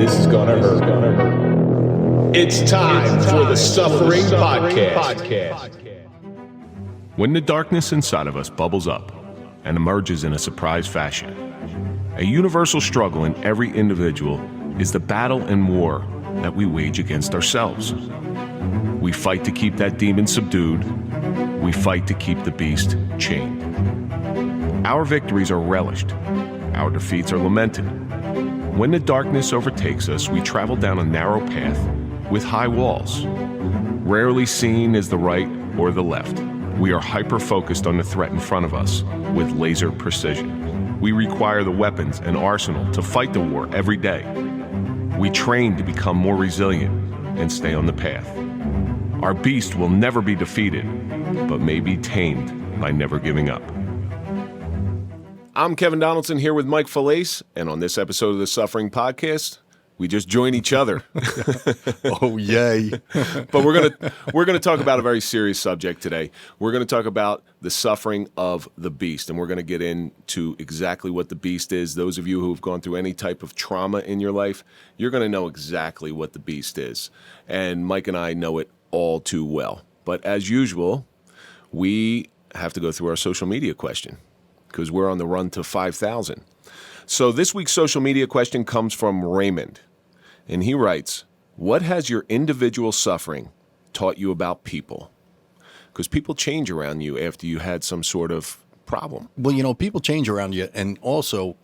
This is gonna hurt. It's time for the Suffering Podcast. When the darkness inside of us bubbles up and emerges in a surprise fashion, a universal struggle in every individual is the battle and war that we wage against ourselves. We fight to keep that demon subdued. We fight to keep the beast chained. Our victories are relished. Our defeats are lamented. When the darkness overtakes us, we travel down a narrow path with high walls. Rarely seen is the right or the left. We are hyper-focused on the threat in front of us with laser precision. We require the weapons and arsenal to fight the war every day. We train to become more resilient and stay on the path. Our beast will never be defeated, but may be tamed by never giving up. I'm Kevin Donaldson here with Mike Failace, and on this episode of the Suffering Podcast, we just join each other. Oh, yay. But we're gonna talk about a very serious subject today. We're going to talk about the suffering of the beast, and we're going to get into exactly what the beast is. Those of you who have gone through any type of trauma in your life, you're going to know exactly what the beast is. And Mike and I know it all too well. But as usual, we have to go through our social media question because we're on the run to 5,000. So this week's social media question comes from Raymond, and he writes, what has your individual suffering taught you about people? Because people change around you after you had some sort of problem. Well, people change around you, and also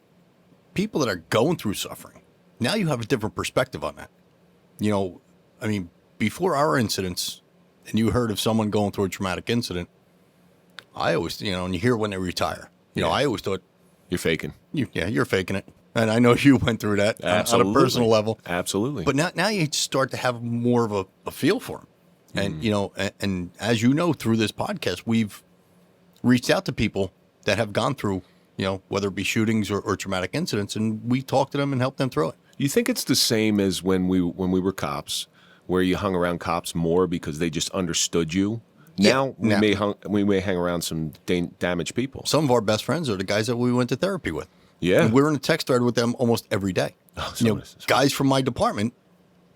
people that are going through suffering. Now you have a different perspective on that. Before our incidents, and you heard of someone going through a traumatic incident, I always, and you hear when they retire. I always thought, you're faking. You're faking it. And I know you went through that on a personal level. Absolutely. But now you start to have more of a feel for them. And, and as you know, through this podcast, we've reached out to people that have gone through, whether it be shootings or traumatic incidents, and we talk to them and help them through it. You think it's the same as when we were cops, where you hung around cops more because they just understood you? Now we may hang around some damaged people. Some of our best friends are the guys that we went to therapy with. Yeah. And we're in a text thread with them almost every day. Oh, guys from my department,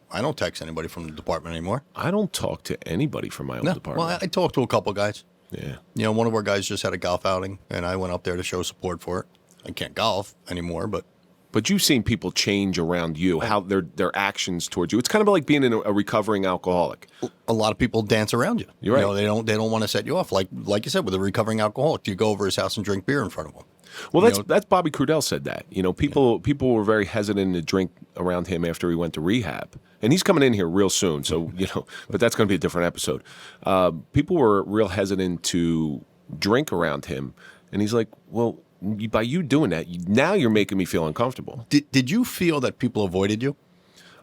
I don't text anybody from the department anymore. I don't talk to anybody from my own department. Well, I talked to a couple guys. Yeah. One of our guys just had a golf outing, and I went up there to show support for it. I can't golf anymore, but you've seen people change around you, how their actions towards you. It's kind of like being a recovering alcoholic. A lot of people dance around you. You're right. They don't want to set you off. Like you said, with a recovering alcoholic, you go over his house and drink beer in front of him. Well, that's Bobby Crudell said that. People were very hesitant to drink around him after he went to rehab. And he's coming in here real soon, so, but that's going to be a different episode. People were real hesitant to drink around him. And he's like, well, by you doing that, now you're making me feel uncomfortable. Did you feel that people avoided you?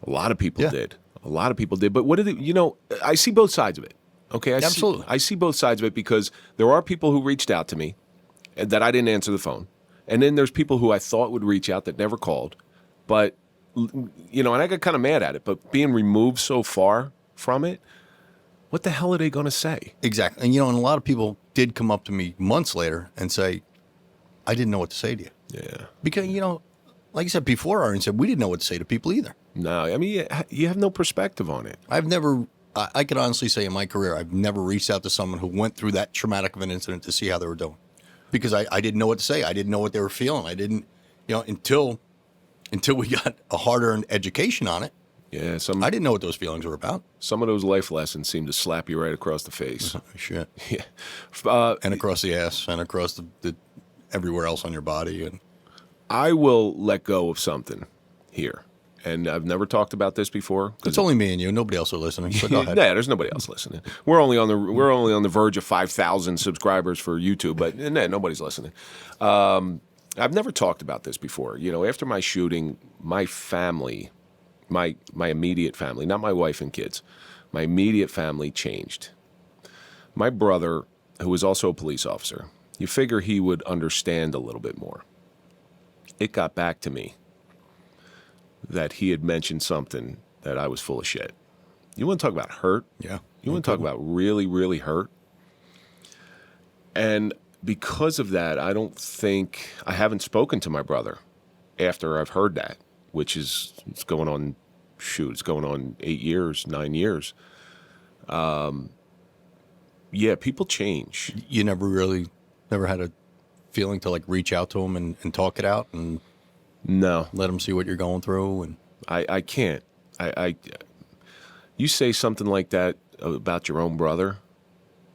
A lot of people did. A lot of people did. But what did it, I see both sides of it. Okay, Absolutely. I see both sides of it because there are people who reached out to me that I didn't answer the phone. And then there's people who I thought would reach out that never called. But, and I got kind of mad at it. But being removed so far from it, what the hell are they going to say? Exactly. And, and a lot of people did come up to me months later and say, I didn't know what to say to you. Yeah. Because, like I said before, our incident, we didn't know what to say to people either. No, you have no perspective on it. I could honestly say in my career, I've never reached out to someone who went through that traumatic of an incident to see how they were doing. Because I didn't know what to say. I didn't know what they were feeling. I didn't, until we got a hard-earned education on it. Yeah, I didn't know what those feelings were about. Some of those life lessons seem to slap you right across the face. Shit. Yeah. And across the ass and across the everywhere else on your body. And I will let go of something here. And I've never talked about this before. It's only me and you. Nobody else are listening. So go ahead. Yeah, there's nobody else listening. We're only on the verge of 5,000 subscribers for YouTube, but nobody's listening. I've never talked about this before. After my shooting, my family, my immediate family, not my wife and kids, my immediate family changed. My brother, who was also a police officer, you figure he would understand a little bit more. It got back to me that he had mentioned something that I was full of shit. You want to talk about hurt? Yeah. You want to talk about really, really hurt? And because of that, I haven't spoken to my brother after I've heard that. which is it's going on 8 years, 9 years. Yeah, people change. You never had a feeling to like reach out to them and talk it out and No, let them see what you're going through. And I can't. You say something like that about your own brother,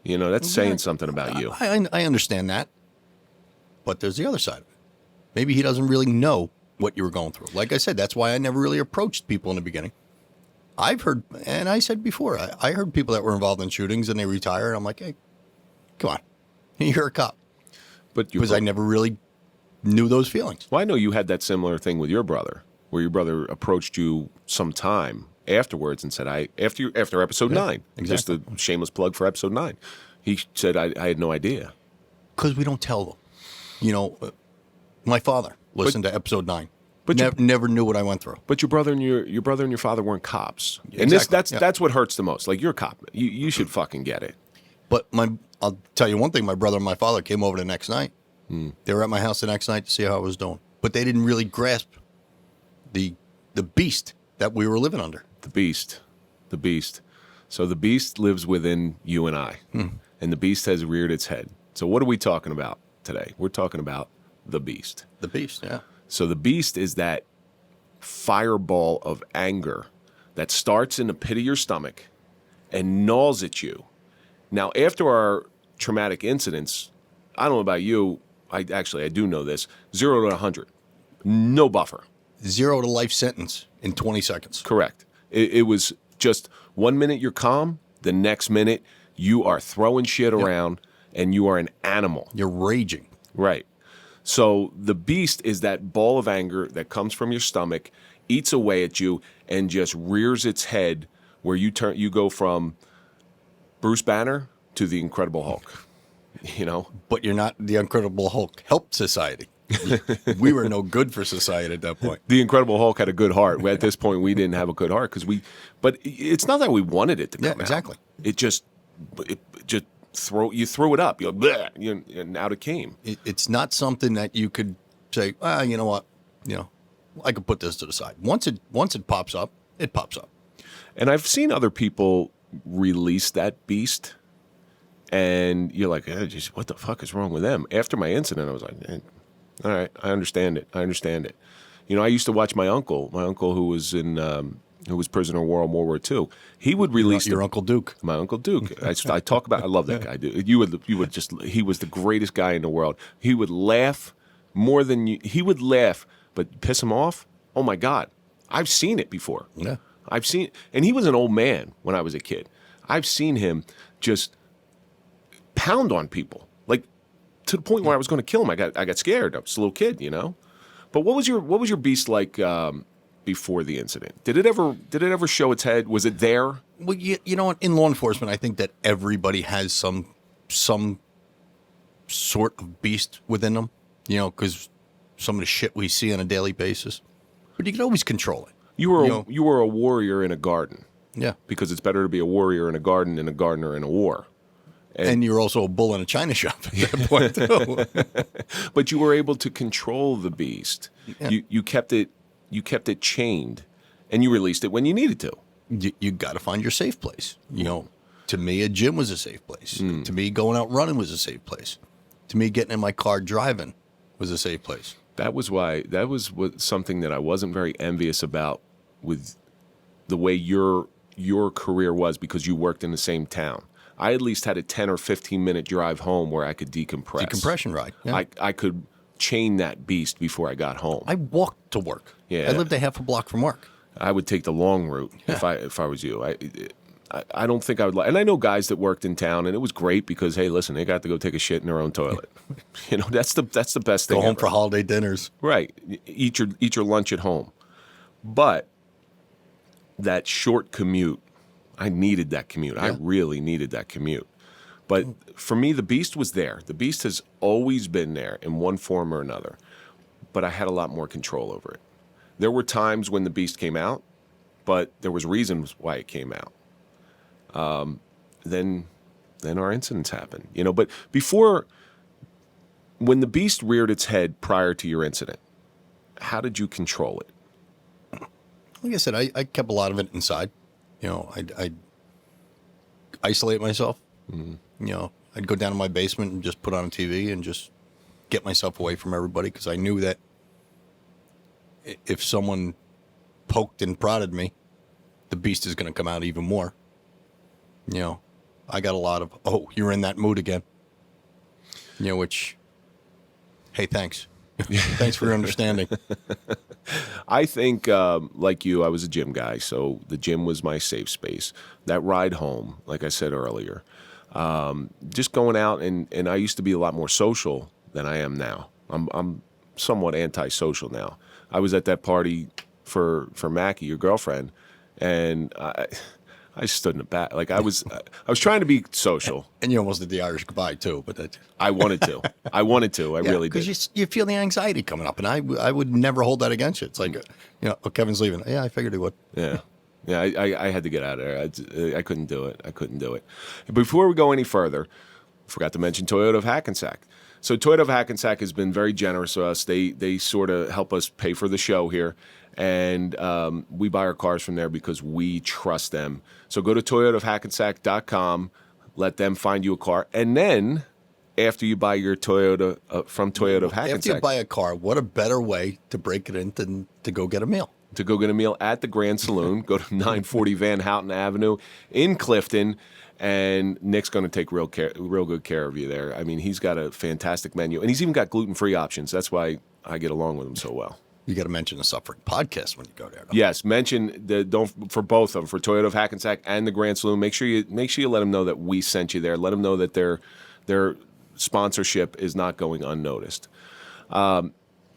that's saying something about you. I understand that, but there's the other side of it. Maybe he doesn't really know what you were going through. Like I said, that's why I never really approached people in the beginning. I've heard, and I said before, I heard people that were involved in shootings and they retire. And I'm like, hey, come on, you're a cop. Because I never really knew those feelings. Well, I know you had that similar thing with your brother, where your brother approached you sometime afterwards and said, after episode 9, exactly. Just a shameless plug for episode 9. He said, I had no idea. Because we don't tell them. My father listened to episode 9. But never knew what I went through. But your brother and your father weren't cops. Exactly. And that's what hurts the most. Like, you're a cop. You should fucking get it. But I'll tell you one thing, my brother and my father came over the next night. They were at my house the next night to see how I was doing. But they didn't really grasp the beast that we were living under. The beast. So the beast lives within you and I. And the beast has reared its head. So what are we talking about today? We're talking about the beast. The beast, yeah. So the beast is that fireball of anger that starts in the pit of your stomach and gnaws at you. Now, after our traumatic incidents, I don't know about you, I do know this, 0 to 100, no buffer. 0 to life sentence in 20 seconds. Correct. It was just 1 minute you're calm, the next minute you are throwing shit around and you are an animal. You're raging. Right. So the beast is that ball of anger that comes from your stomach, eats away at you, and just rears its head where you go from Bruce Banner to the Incredible Hulk. But you're not the Incredible Hulk. Helped society. We were no good for society at that point. The Incredible Hulk had a good heart. At this point, we didn't have a good heart but it's not that we wanted it to come out. Exactly. It just throw it up. And out it came. It's not something that you could say, you know what, I could put this to the side. Once it pops up, it pops up. And I've seen other people release that beast, and you're like, geez, what the fuck is wrong with them? After my incident, I was like, all right, I understand it. I used to watch my uncle who was prisoner of war in World War II. He would release your Uncle Duke. My Uncle Duke. I talk about. I love that guy. Dude. You would just. He was the greatest guy in the world. He would laugh more than you. He would laugh, but piss him off. Oh my God, I've seen it before. Yeah, and he was an old man when I was a kid. I've seen him just pound on people, like to the point where I was going to kill him. I got scared. I was a little kid, But what was your beast like? Before the incident, did it ever show its head? Was it there? Well, you know what? In law enforcement, I think that everybody has some sort of beast within them. Because some of the shit we see on a daily basis, but you can always control it. You were a warrior in a garden. Yeah, because it's better to be a warrior in a garden than a gardener in a war. And you're also a bull in a china shop at that point too. But you were able to control the beast. Yeah. You kept it chained, and you released it when you needed to. You got to find your safe place. To me, a gym was a safe place. To me, going out running was a safe place. To me, getting in my car driving was a safe place. That was something that I wasn't very envious about with the way your career was, because you worked in the same town. I at least had a 10 or 15 minute drive home where I could decompress. Decompression ride. Yeah. I could chain that beast before I got home. I walked to work. Yeah. I lived a half a block from work. I would take the long route if I was you. I don't think I would. And I know guys that worked in town, and it was great because, hey, listen, they got to go take a shit in their own toilet. That's the best thing. Go home ever. for holiday dinners. Right. Eat your lunch at home. But that short commute, I needed that commute. Yeah. I really needed that commute. But for me, the beast was there. The beast has always been there in one form or another. But I had a lot more control over it. There were times when the beast came out, but there was reasons why it came out. Then our incidents happened. But before, when the beast reared its head prior to your incident, how did you control it? like I said, I kept a lot of it inside. You know, I'd isolate myself. You know, I'd go down to my basement and just put on a TV and just get myself away from everybody because I knew that if someone poked and prodded me, the beast is going to come out even more. You know, I got a lot of, oh, you're in that mood again. You know, which, hey, thanks. Thanks for your understanding. I think, like you, I was a gym guy, so the gym was my safe space. That ride home, like I said earlier, just going out, and I used to be a lot more social than I am now. I'm somewhat antisocial now. I was at that party for Mackie, your girlfriend, and I stood in the back. Like I was trying to be social. And you almost did the Irish goodbye too, but that I wanted to. I really did. Because you feel the anxiety coming up, and I would never hold that against you. It's like, you know, oh, Kevin's leaving. Yeah, I figured he would. Yeah. Yeah, I had to get out of there. I couldn't do it. Before we go any further, I forgot to mention Toyota of Hackensack. So Toyota of Hackensack has been very generous to us. They sort of help us pay for the show here. And we buy our cars from there because we trust them. So go to toyotaofhackensack.com, let them find you a car. And then after you buy your Toyota from Toyota of Hackensack. After you buy a car, what a better way to break it in than to go get a meal. To go get a meal at the Grand Saloon. Go to 940 Van Houten Avenue in Clifton. And Nick's going to take real good care of you there. I mean, he's got a fantastic menu. And he's even got gluten-free options. That's why I get along with him so well. You got to mention the Suffering Podcast when you go there. Yes, mention don't for both of them, for Toyota of Hackensack and the Grand Saloon. Make sure you let them know that we sent you there. Let them know that their sponsorship is not going unnoticed. Well,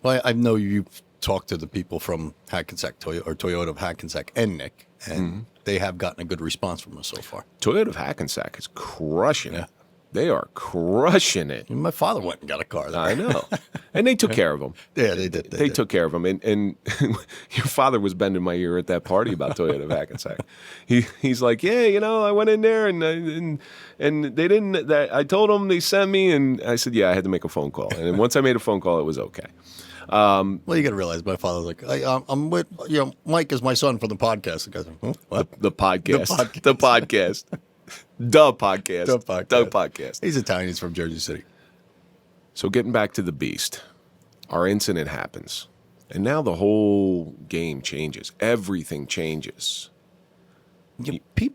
I know you've talked to the people from Hackensack Toyota of Hackensack and Nick, and they have gotten a good response from us so far. Toyota of Hackensack is crushing it. They are crushing it. My father went and got a car there. I know. And they took care of him. Yeah, they did. They took care of him. And your father was bending my ear at that party about Toyota of Hackensack. He's like, yeah, you know, I went in there and they didn't, I told them they sent me. And I said, yeah, I had to make a phone call. And once I made a phone call, it was okay. Well, you got to realize my father's like, I'm with, you know, Mike is my son from the podcast. The guy's like, what? The podcast. The podcast. The podcast. He's Italian. He's from Jersey City. So getting back to the beast, our incident happens. And now the whole game changes. Everything changes.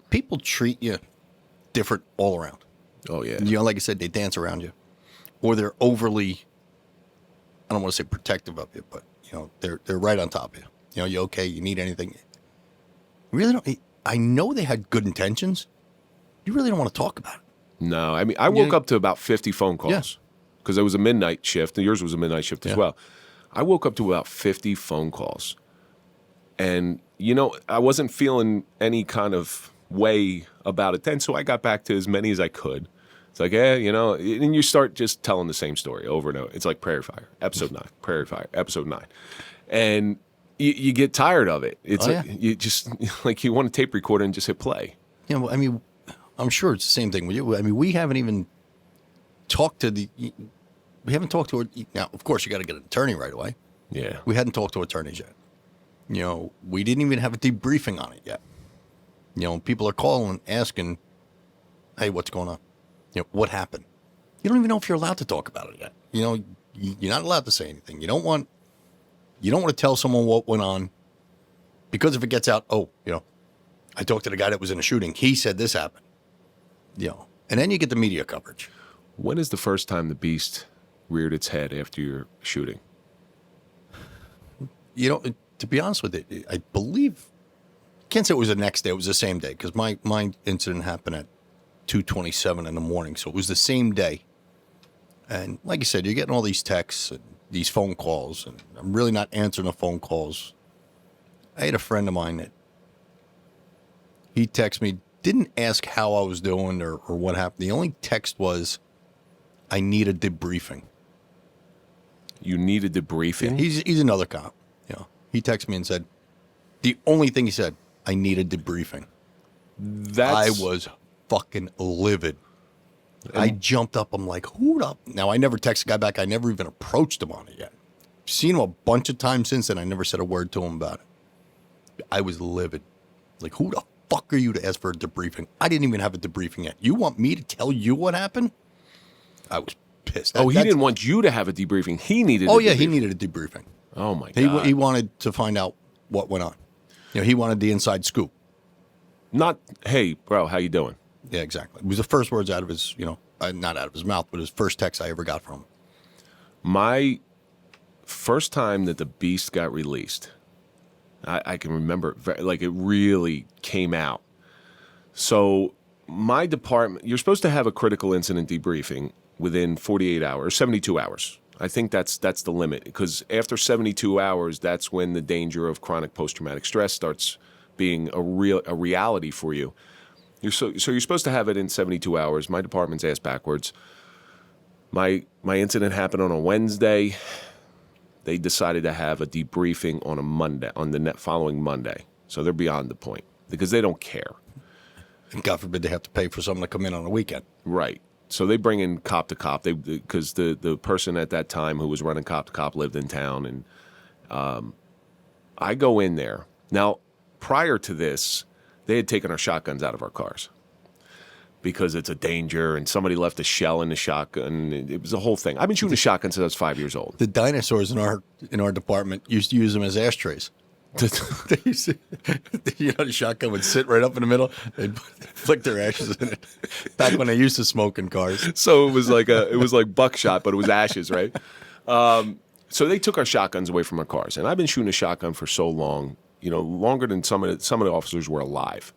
People treat you different all around. Oh, yeah. You know, like I said, they dance around you. Or they're overly, I don't want to say protective of you, but, you know, they're right on top of you. You know, you okay? You need anything? Really don't. I know they had good intentions. You really don't want to talk about it. No, I mean, I woke up to about 50 phone calls because it was a midnight shift, and yours was a midnight shift as well. I woke up to about 50 phone calls. And, you know, I wasn't feeling any kind of way about it then, so I got back to as many as I could. It's like, you know, and you start just telling the same story over and over. It's like Prairie Fire, episode 9, Prairie Fire, episode 9. And you get tired of it. It's you just, like, you want a tape recorder and just hit play. You know, I mean, I'm sure it's the same thing with you. I mean, we haven't even talked to her. Now, of course, you got to get an attorney right away. Yeah. We hadn't talked to attorneys yet. You know, we didn't even have a debriefing on it yet. You know, people are calling, asking, hey, what's going on? You know, what happened? You don't even know if you're allowed to talk about it yet. You know, you're not allowed to say anything. You don't want to tell someone what went on, because if it gets out, oh, you know, I talked to the guy that was in a shooting. He said this happened. You know, and then you get the media coverage. When is the first time the beast reared its head after your shooting? You know, to be honest with you, I believe, can't say it was the next day. It was the same day, because my incident happened at 2:27 in the morning. So it was the same day. And like you said, you're getting all these texts and these phone calls, and I'm really not answering the phone calls. I had a friend of mine that he texted me, didn't ask how I was doing or what happened. The only text was, I need a debriefing. You need a debriefing? He's another cop. You know, he texted me and said, the only thing he said, I need a debriefing. I was fucking livid. I jumped up. I'm like, who up? Now, I never texted the guy back. I never even approached him on it yet. Seen him a bunch of times since then. I never said a word to him about it. I was livid. Like, who the fuck are you to ask for a debriefing? I didn't even have a debriefing yet. You want me to tell you what happened? I was pissed. He didn't want you to have a debriefing. He needed. He needed a debriefing. Oh my God. He wanted to find out what went on. He wanted the inside scoop. Not, hey, bro, how you doing? Yeah, exactly. It was the first words out of his, not out of his mouth, but his first text I ever got from him. My first time that the Beast got released, I can remember, like it really came out. So my department, you're supposed to have a critical incident debriefing within 48 hours, 72 hours. I think that's the limit, because after 72 hours, that's when the danger of chronic post-traumatic stress starts being a reality for you. So you're supposed to have it in 72 hours. My department's ass backwards. My incident happened on a Wednesday. They decided to have a debriefing on a Monday, on the following Monday. So they're beyond the point because they don't care. And God forbid they have to pay for someone to come in on a weekend. Right. So they bring in cop to cop. Because the person at that time who was running cop to cop lived in town, and I go in there. Now, prior to this, they had taken our shotguns out of our cars because it's a danger, and somebody left a shell in the shotgun. It was a whole thing. I've been shooting a shotgun since I was 5 years old. The dinosaurs in our department used to use them as ashtrays. They used to, the shotgun would sit right up in the middle. They'd flick their ashes in it. Back when they used to smoke in cars. So it was like buckshot, but it was ashes, right? So they took our shotguns away from our cars, and I've been shooting a shotgun for so long, longer than some of the officers were alive.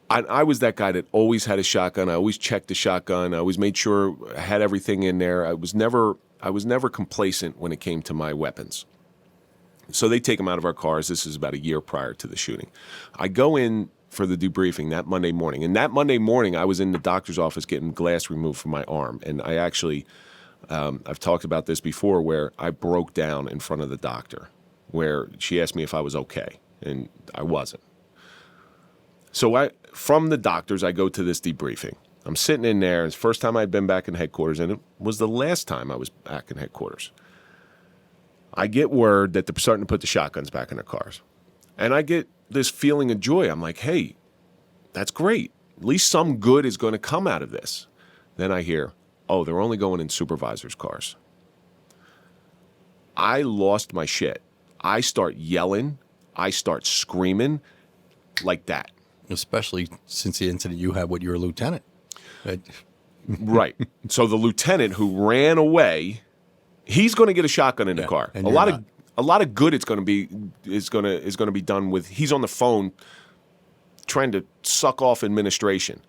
I was that guy that always had a shotgun. I always checked the shotgun. I always made sure I had everything in there. I was never complacent when it came to my weapons. So they take them out of our cars. This is about a year prior to the shooting. I go in for the debriefing that Monday morning. And that Monday morning, I was in the doctor's office getting glass removed from my arm. And I actually, I've talked about this before, where I broke down in front of the doctor, where she asked me if I was okay, and I wasn't. So from the doctors, I go to this debriefing. I'm sitting in there. It's the first time I'd been back in headquarters, and it was the last time I was back in headquarters. I get word that they're starting to put the shotguns back in their cars. And I get this feeling of joy. I'm like, hey, that's great. At least some good is going to come out of this. Then I hear, oh, they're only going in supervisors' cars. I lost my shit. I start yelling. I start screaming like that. Especially since the incident you had with your lieutenant. Right. So the lieutenant who ran away, he's going to get a shotgun in the car. A lot of good is going to be done with. He's on the phone trying to suck off administration.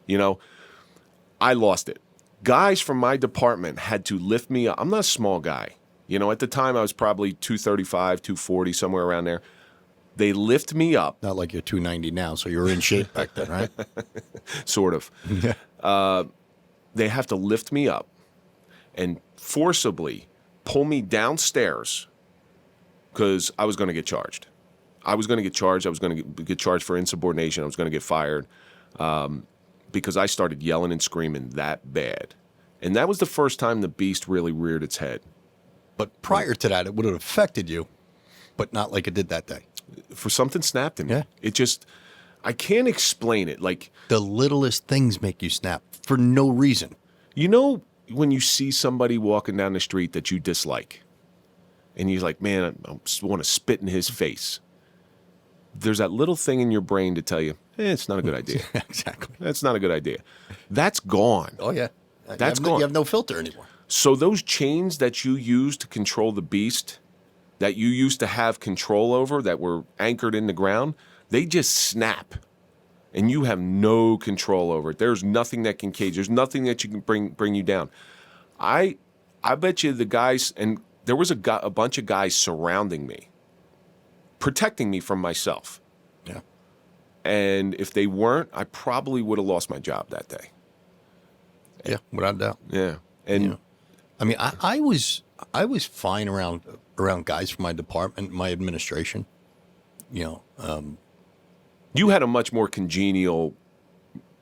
I lost it. Guys from my department had to lift me up. I'm not a small guy. At the time I was probably 235, 240, somewhere around there. They lift me up. Not like you're 290 now, so you were in shape back then, right? Sort of. Yeah. They have to lift me up and forcibly pull me downstairs because I was going to get charged. I was going to get charged. I was going to get charged for insubordination. I was going to get fired because I started yelling and screaming that bad. And that was the first time the Beast really reared its head. But prior to that, it would have affected you, but not like it did that day. For something snapped in me. Yeah. It just, I can't explain it. Like, the littlest things make you snap for no reason. When you see somebody walking down the street that you dislike, and you're like, man, I just want to spit in his face. There's that little thing in your brain to tell you, it's not a good idea. Exactly. That's not a good idea. That's gone. Oh, yeah. That's gone. You have no filter anymore. So those chains that you use to control the Beast, that you used to have control over, that were anchored in the ground, they just snap. And you have no control over it. There's nothing that can cage. There's nothing that you can bring you down. I bet you the guys, and there was a bunch of guys surrounding me, protecting me from myself. Yeah. And if they weren't, I probably would have lost my job that day. Yeah, without a doubt. Yeah. And I mean, I was fine around guys from my department, my administration. You had a much more congenial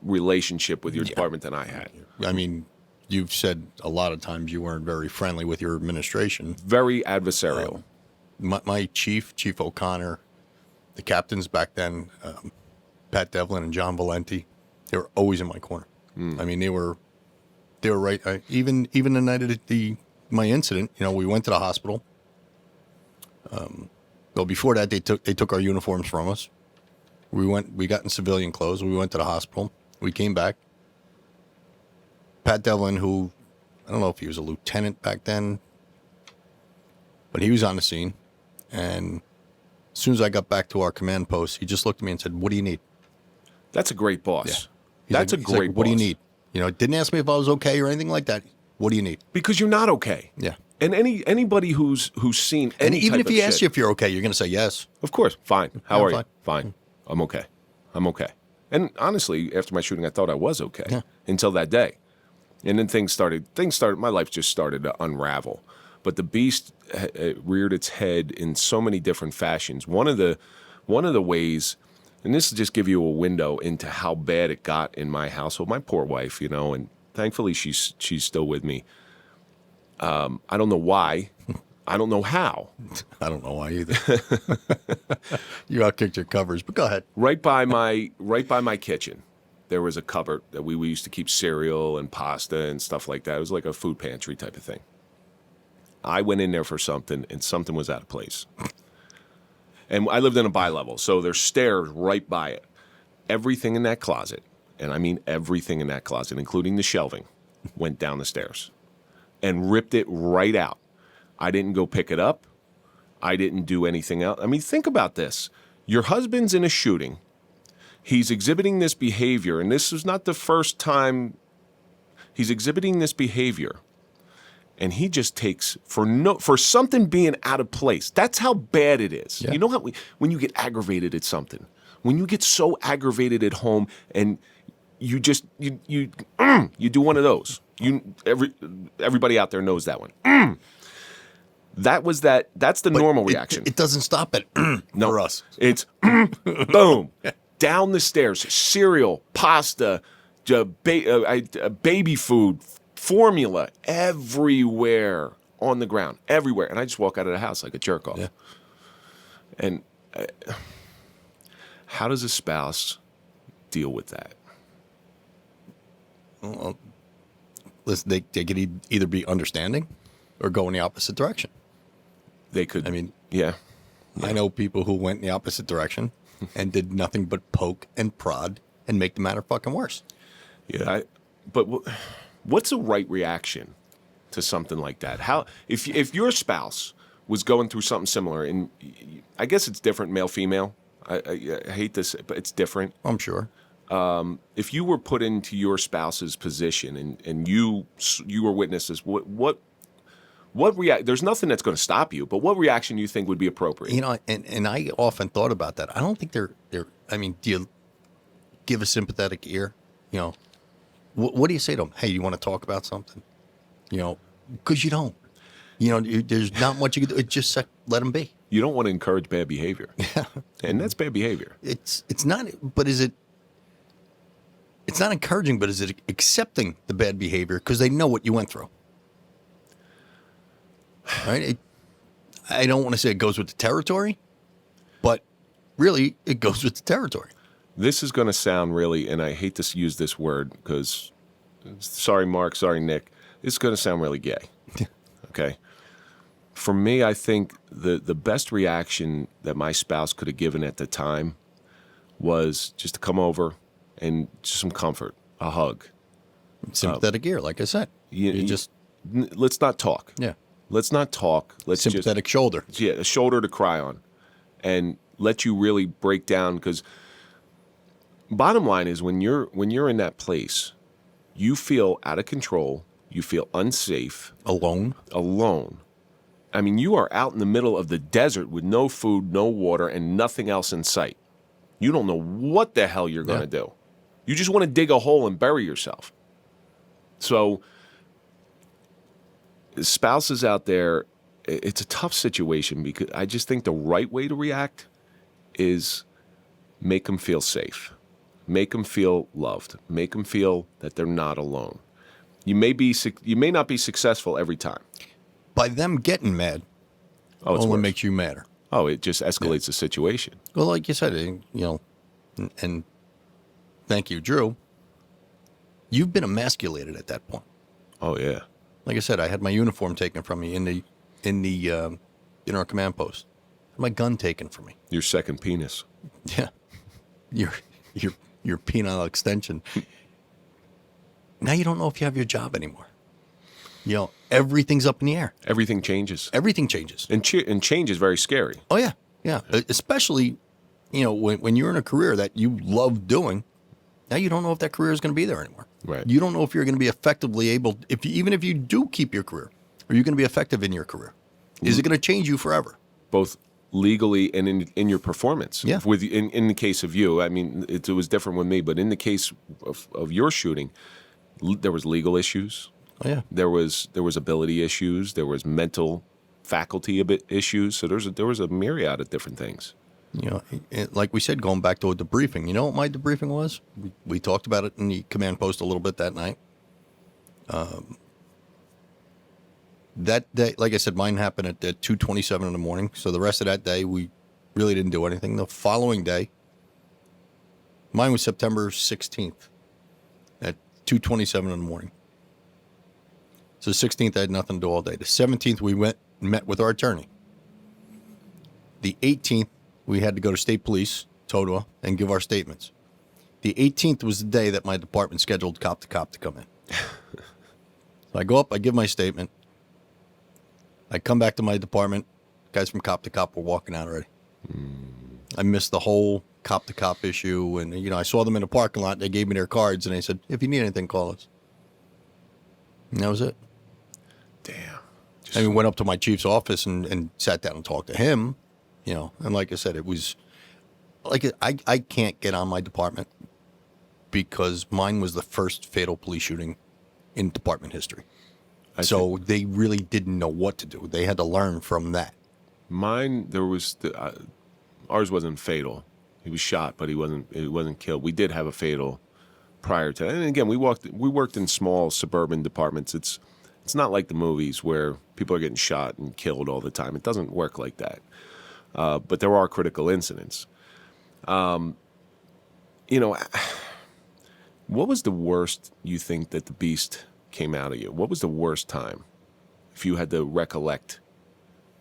relationship with your department than I had. I mean, you've said a lot of times you weren't very friendly with your administration. Very adversarial. My Chief O'Connor, the captains back then, Pat Devlin and John Valenti, they were always in my corner. I mean, they were right. Even the night of my incident, we went to the hospital. Well, before that, they took our uniforms from us. We got in civilian clothes. We went to the hospital. We came back. Pat Devlin, who I don't know if he was a lieutenant back then, but he was on the scene. And as soon as I got back to our command post, he just looked at me and said, "What do you need?" That's a great boss. Yeah. That's a great boss. What do you need? Didn't ask me if I was okay or anything like that. What do you need? Because you're not okay. Yeah. And anybody who's seen any And even type if he of asks shit, you if you're okay, you're going to say yes. of course, fine. How Yeah, are fine. you? Fine. I'm okay. I'm okay. And honestly, after my shooting, I thought I was okay until that day. And then things started, my life just started to unravel. But the beast reared its head in so many different fashions. One of the ways, and this will just give you a window into how bad it got in my household. My poor wife, and thankfully she's still with me. I don't know why. I don't know how. I don't know why either. You outkicked your covers, but go ahead. Right by my kitchen, there was a cupboard that we used to keep cereal and pasta and stuff like that. It was like a food pantry type of thing. I went in there for something, and something was out of place. And I lived in a bi-level, so there's stairs right by it. Everything in that closet, and I mean everything in that closet, including the shelving, went down the stairs and ripped it right out. I didn't go pick it up. I didn't do anything else. I mean, think about this. Your husband's in a shooting. He's exhibiting this behavior, and this is not the first time he's exhibiting this behavior. And he just takes for something being out of place. That's how bad it is. Yeah. You know how when you get aggravated at something, when you get so aggravated at home, and you just you do one of those. Everybody out there knows that one. That's the normal reaction. It doesn't stop at for us. It's boom down the stairs. Cereal, pasta, baby food, formula everywhere on the ground, everywhere. And I just walk out of the house like a jerk off. Yeah. And how does a spouse deal with that? Well, listen, they could either be understanding or go in the opposite direction. They could. I mean, yeah. I know people who went in the opposite direction and did nothing but poke and prod and make the matter fucking worse. Yeah. But what's a right reaction to something like that? How if your spouse was going through something similar, and I guess it's different, male, female. I hate this, but it's different. I'm sure. If you were put into your spouse's position and you were witnesses, what react? There's nothing that's going to stop you, but what reaction do you think would be appropriate? And I often thought about that. I don't think they're. I mean, do you give a sympathetic ear? What do you say to them? Hey, you want to talk about something? Because you don't. There's not much you can do. It's just let them be. You don't want to encourage bad behavior. Yeah, And that's bad behavior. it's not. But is it? It's not encouraging, but is it accepting the bad behavior because they know what you went through? Right? I don't want to say it goes with the territory, but really it goes with the territory. This is going to sound really, and I hate to use this word because, sorry, Mark, sorry, Nick, it's going to sound really gay. Okay? For me, I think the best reaction that my spouse could have given at the time was just to come over and just some comfort, a hug. Sympathetic ear, like I said. Let's not talk. Yeah. Let's not talk. Let's Sympathetic shoulder. a shoulder to cry on, and let you really break down. Because bottom line is, when you're in that place, you feel out of control. You feel unsafe. Alone. I mean, you are out in the middle of the desert with no food, no water, and nothing else in sight. You don't know what the hell you're going to do. You just want to dig a hole and bury yourself. So, spouses out there, it's a tough situation because I just think the right way to react is make them feel safe. Make them feel loved. Make them feel that they're not alone. You may not be successful every time. By them getting mad, only makes you madder. Oh, it just escalates the situation. Well, like you said, and thank you, Drew. You've been emasculated at that point. Oh, yeah. Like I said, I had my uniform taken from me in our command post. My gun taken from me. Your second penis. Yeah, your penile extension. Now you don't know if you have your job anymore. Everything's up in the air. Everything changes. Everything changes. And change is very scary. Oh yeah, yeah. Especially, when you're in a career that you love doing. Now you don't know if that career is going to be there anymore. Right. You don't know if you're going to be effectively able. Even if you do keep your career, are you going to be effective in your career? Is it going to change you forever? Both legally and in your performance. Yeah. In the case of you, I mean, it was different with me, but in the case of your shooting, there was legal issues. Oh yeah. There was ability issues. There was mental faculty issues. So there was a myriad of different things. Like we said, going back to a debriefing. You know what my debriefing was? We talked about it in the command post a little bit that night. That day, like I said, mine happened at 2:27 in the morning. So the rest of that day, we really didn't do anything. The following day, mine was September 16th at 2:27 in the morning. So the 16th, I had nothing to do all day. The 17th, we went and met with our attorney. The 18th, we had to go to state police, Totowa, and give our statements. The 18th was the day that my department scheduled cop to cop to come in. So I go up, I give my statement. I come back to my department. Guys from cop to cop were walking out already. I missed the whole cop to cop issue. And, I saw them in the parking lot. They gave me their cards and they said, if you need anything, call us. And that was it. Damn. Went up to my chief's office and sat down and talked to him. And like I said, it was like I can't get on my department because mine was the first fatal police shooting in department history. So they really didn't know what to do. They had to learn from that. Mine, ours wasn't fatal. He was shot, but he wasn't killed. We did have a fatal prior to that. And again, we worked in small suburban departments. It's not like the movies where people are getting shot and killed all the time. It doesn't work like that. But there are critical incidents. What was the worst you think that the beast came out of you? What was the worst time, if you had to recollect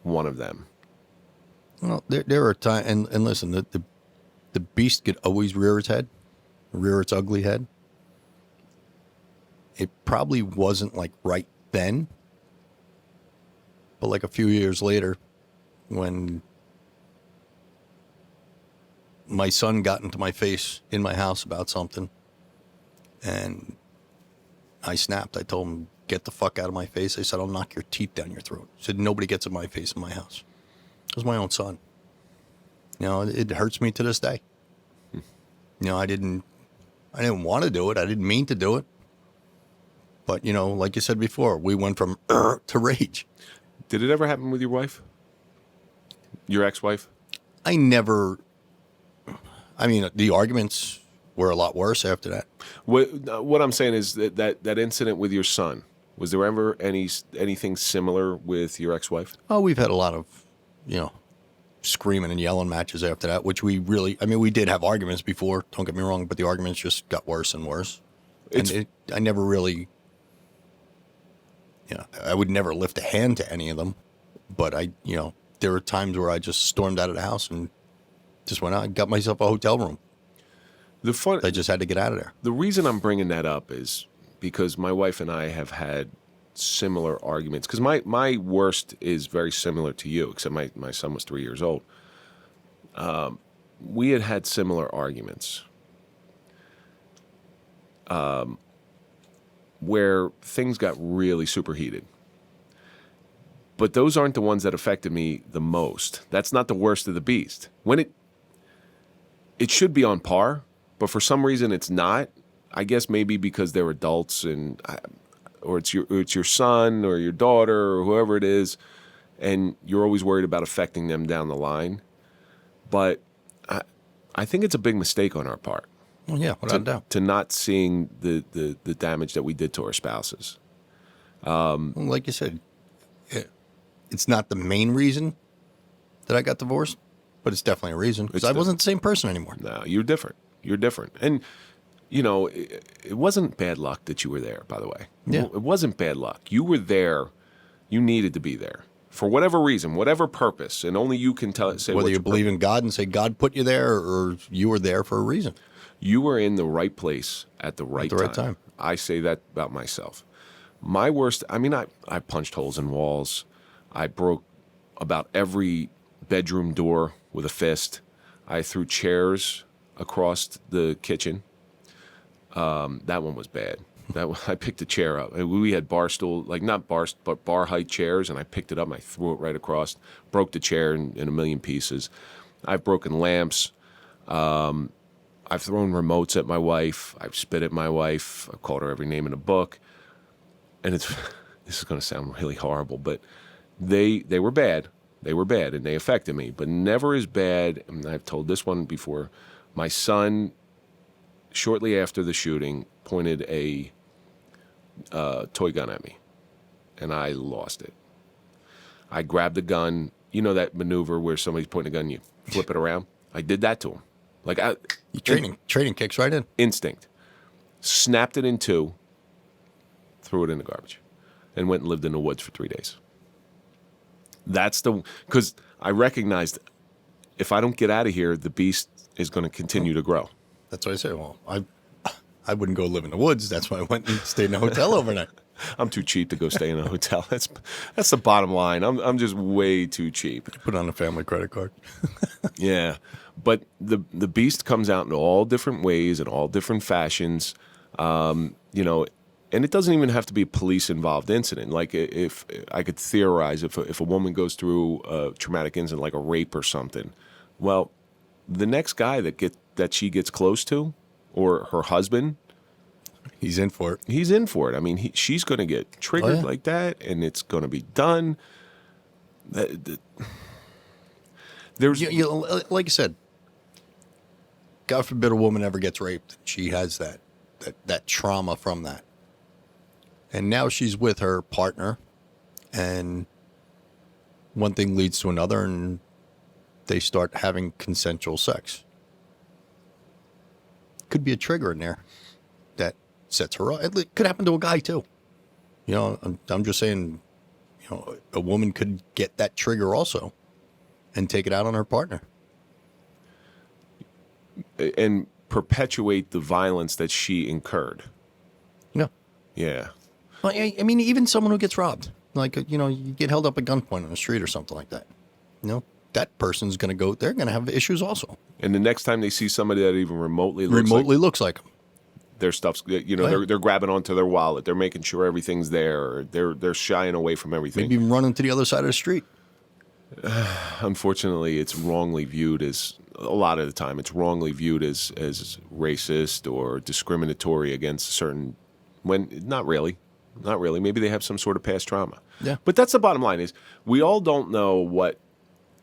one of them? Well, there are times, and listen, the beast could always rear its head, rear its ugly head. It probably wasn't like right then, but like a few years later, when my son got into my face in my house about something, and I snapped. I told him, get the fuck out of my face. I said, I'll knock your teeth down your throat. I said, nobody gets in my face in my house. It was my own son. It hurts me to this day. I didn't want to do it. I didn't mean to do it. But, like you said before, we went from to rage. Did it ever happen with your wife? Your ex-wife? The arguments were a lot worse after that. What I'm saying is that incident with your son, was there ever anything similar with your ex-wife? Oh, we've had a lot of, screaming and yelling matches after that, which we did have arguments before, don't get me wrong, but the arguments just got worse and worse. I never really, I would never lift a hand to any of them, but there were times where I just stormed out of the house and just went out and got myself a hotel room. I just had to get out of there. The reason I'm bringing that up is because my wife and I have had similar arguments. Because my worst is very similar to you, except my son was 3 years old. We had similar arguments where things got really superheated. But those aren't the ones that affected me the most. That's not the worst of the beast. When it should be on par, but for some reason it's not. I guess maybe because they're adults or it's your son or your daughter or whoever it is, and you're always worried about affecting them down the line. But I think it's a big mistake on our part. Well, yeah, without a doubt. To not seeing the damage that we did to our spouses. Like you said, it's not the main reason, that I got divorced, but it's definitely a reason because I wasn't the same person anymore. No, you're different. You're different. And, it wasn't bad luck that you were there, by the way. Yeah. It wasn't bad luck. You were there. You needed to be there for whatever reason, whatever purpose, and only you can say whether you believe in God and say God put you there or you were there for a reason. You were in the right place at the right time. I say that about myself. My worst, I punched holes in walls. I broke about every bedroom door with a fist. I threw chairs across the kitchen. That one was bad. I picked a chair up. We had bar stool, like not bar, but bar height chairs, and I picked it up and I threw it right across. Broke the chair in a million pieces. I've broken lamps. I've thrown remotes at my wife. I've spit at my wife. I've called her every name in the book. And this is going to sound really horrible, but they were bad. They were bad, and they affected me, but never as bad. And I've told this one before. My son, shortly after the shooting, pointed a toy gun at me, and I lost it. I grabbed the gun. You know that maneuver where somebody's pointing a gun, you flip it around? I did that to him. Like Trading kicks right in. Instinct. Snapped it in two, threw it in the garbage, and went and lived in the woods for 3 days. Because I recognized if I don't get out of here, the beast is going to continue to grow. That's what I said. Well, I wouldn't go live in the woods. That's why I went and stayed in a hotel overnight. I'm too cheap to go stay in a hotel. That's the bottom line. I'm just way too cheap. Put on a family credit card. Yeah. But the beast comes out in all different ways and all different fashions. And it doesn't even have to be a police-involved incident. Like if I could theorize, if a woman goes through a traumatic incident like a rape or something, well, the next guy that she gets close to, or her husband, he's in for it. He's in for it. I mean, she's going to get triggered like that, and it's going to be done. There's, like I said, God forbid a woman ever gets raped. She has that trauma from that. And now she's with her partner, and one thing leads to another, and they start having consensual sex. Could be a trigger in there that sets her up. It could happen to a guy too. I'm just saying, a woman could get that trigger also and take it out on her partner. And perpetuate the violence that she incurred. Yeah. Yeah. Well, I mean, even someone who gets robbed, like, you get held up at gunpoint on the street or something like that. That person's going to go, they're going to have issues also. And the next time they see somebody that even remotely looks like them, their stuff's, they're grabbing onto their wallet. They're making sure everything's there. Or they're shying away from everything. Maybe even running to the other side of the street. Unfortunately, it's wrongly viewed as, a lot of the time, it's wrongly viewed as racist or discriminatory against certain, when not really. Maybe they have some sort of past trauma. Yeah. But that's the bottom line is we all don't know what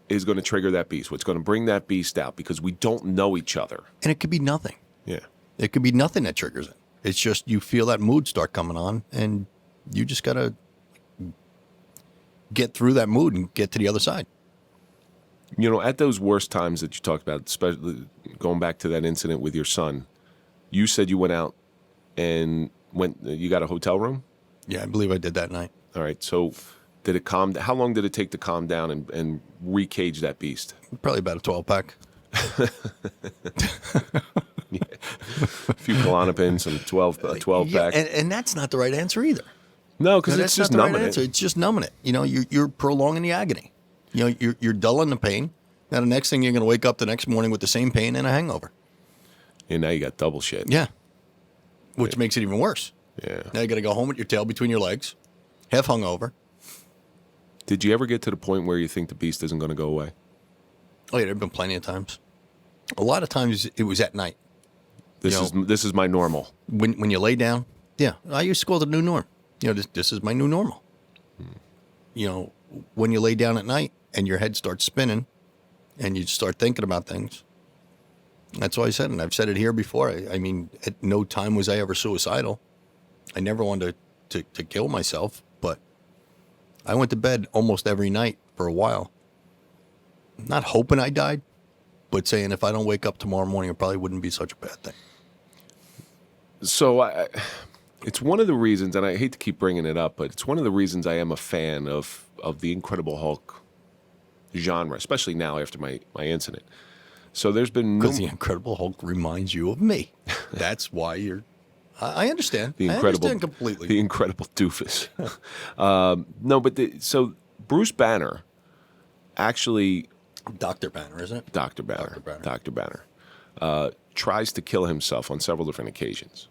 is going to trigger that beast, what's going to bring that beast out, because we don't know each other. And it could be nothing. Yeah. It could be nothing that triggers it. It's just you feel that mood start coming on, and you just got to get through that mood and get to the other side. At those worst times that you talked about, especially going back to that incident with your son, you said you went out and you got a hotel room? Yeah, I believe I did that night. All right. So did it calm down? How long did it take to calm down and recage that beast? Probably about a 12-pack. Yeah. A few Klonopin, some 12-pack. And that's not the right answer either. No, because it's just numbing it. It's just numbing it. You're prolonging the agony. You're dulling the pain. Now the next thing you're going to wake up the next morning with the same pain and a hangover. And now you got double shit. Yeah. Which makes it even worse. Yeah. Now you got to go home with your tail between your legs, half hungover. Did you ever get to the point where you think the beast isn't going to go away? Oh yeah, there have been plenty of times. A lot of times it was at night. This is my normal. When you lay down, yeah, I used to call it the new norm. This is my new normal. When you lay down at night and your head starts spinning, and you start thinking about things. That's why I said, and I've said it here before. I mean, at no time was I ever suicidal. I never wanted to kill myself, but I went to bed almost every night for a while, not hoping I died, but saying if I don't wake up tomorrow morning, it probably wouldn't be such a bad thing. So it's one of the reasons, and I hate to keep bringing it up, but it's one of the reasons I am a fan of the Incredible Hulk genre, especially now after my incident. So there's been Because the Incredible Hulk reminds you of me. That's why you're... I understand. I understand completely. The Incredible Doofus. No, but so Bruce Banner actually... Dr. Banner, isn't it? Dr. Banner. Tries to kill himself on several different occasions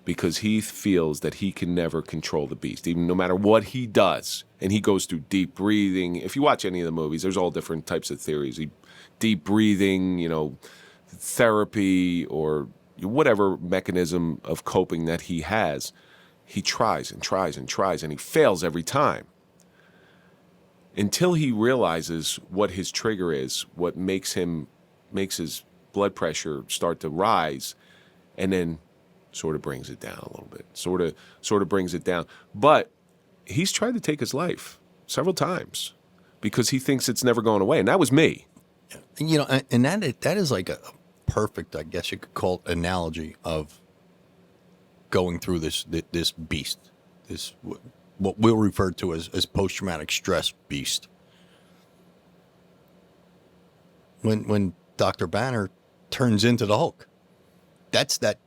because he feels that he can never control the beast, even no matter what he does. And he goes through deep breathing. If you watch any of the movies, there's all different types of theories. Deep breathing, therapy, or whatever mechanism of coping that he has, he tries and tries and tries, and he fails every time. Until he realizes what his trigger is, what makes his blood pressure start to rise, and then sort of brings it down a little bit. Sort of brings it down. But he's tried to take his life several times because he thinks it's never going away, and that was me. And that is like a perfect, I guess you could call it, analogy of going through this beast, this what we'll refer to as post-traumatic stress beast. When Dr. Banner turns into the Hulk, that's that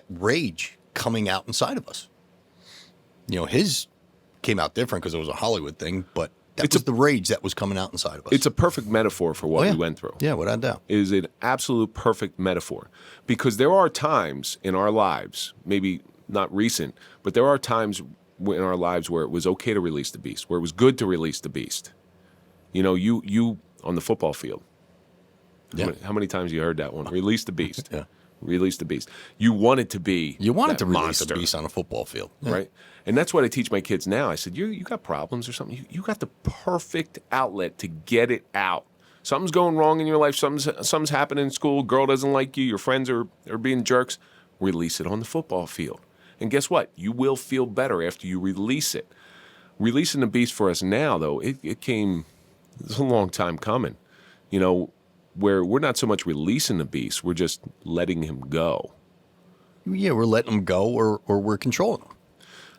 rage coming out inside of us. His came out different because it was a Hollywood thing, but that was the rage that was coming out inside of us. It's a perfect metaphor for what we went through. Yeah, without doubt. It is an absolute perfect metaphor. Because there are times in our lives, maybe not recent, but there are times in our lives where it was okay to release the beast, where it was good to release the beast. You on the football field. Yeah. How many times you heard that one? Release the beast. Yeah. Release the beast. You wanted to be You wanted that to release monster, the beast on a football field. Yeah. right? And that's what I teach my kids now. I said, you got problems or something. You got the perfect outlet to get it out. Something's going wrong in your life. Something's happening in school. Girl doesn't like you. Your friends are being jerks. Release it on the football field. And guess what? You will feel better after you release it. Releasing the beast for us now, though, it came, it's a long time coming, where we're not so much releasing the beast, we're just letting him go. Yeah, we're letting him go or we're controlling him.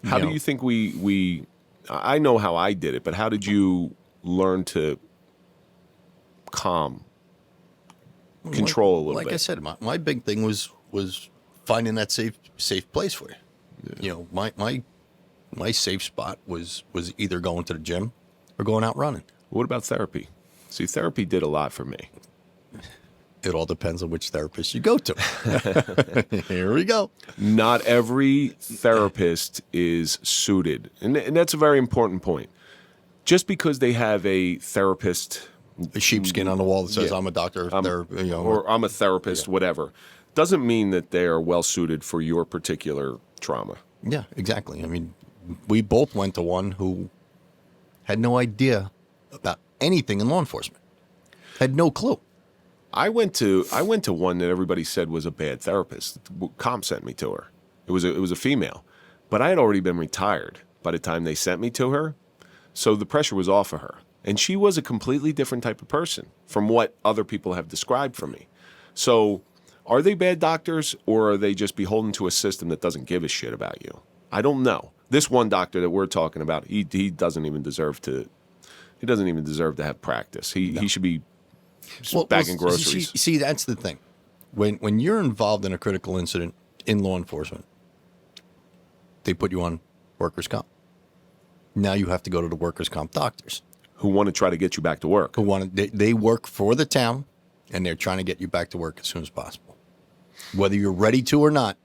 How do you think we I know how I did it, but how did you learn to control a little bit? Like I said, my big thing was finding that safe place for you. Yeah. My safe spot was either going to the gym or going out running. What about therapy? See, therapy did a lot for me. It all depends on which therapist you go to. Here we go. Not every therapist is suited. And that's a very important point. Just because they have a therapist... A sheepskin on the wall that says, I'm a doctor. Or I'm a therapist, whatever. Doesn't mean that they are well-suited for your particular trauma. Yeah, exactly. I mean, we both went to one who had no idea about anything in law enforcement. Had no clue. I went to one that everybody said was a bad therapist. Comp sent me to her. It was a female, but I had already been retired by the time they sent me to her, so the pressure was off of her. And she was a completely different type of person from what other people have described for me. So, are they bad doctors, or are they just beholden to a system that doesn't give a shit about you? I don't know. This one doctor that we're talking about, he doesn't even deserve to. He doesn't even deserve to have practice. He should be bagging groceries. See, that's the thing. When you're involved in a critical incident in law enforcement, they put you on workers' comp. Now you have to go to the workers' comp doctors. Who want to try to get you back to work. They work for the town, and they're trying to get you back to work as soon as possible. Whether you're ready to or not,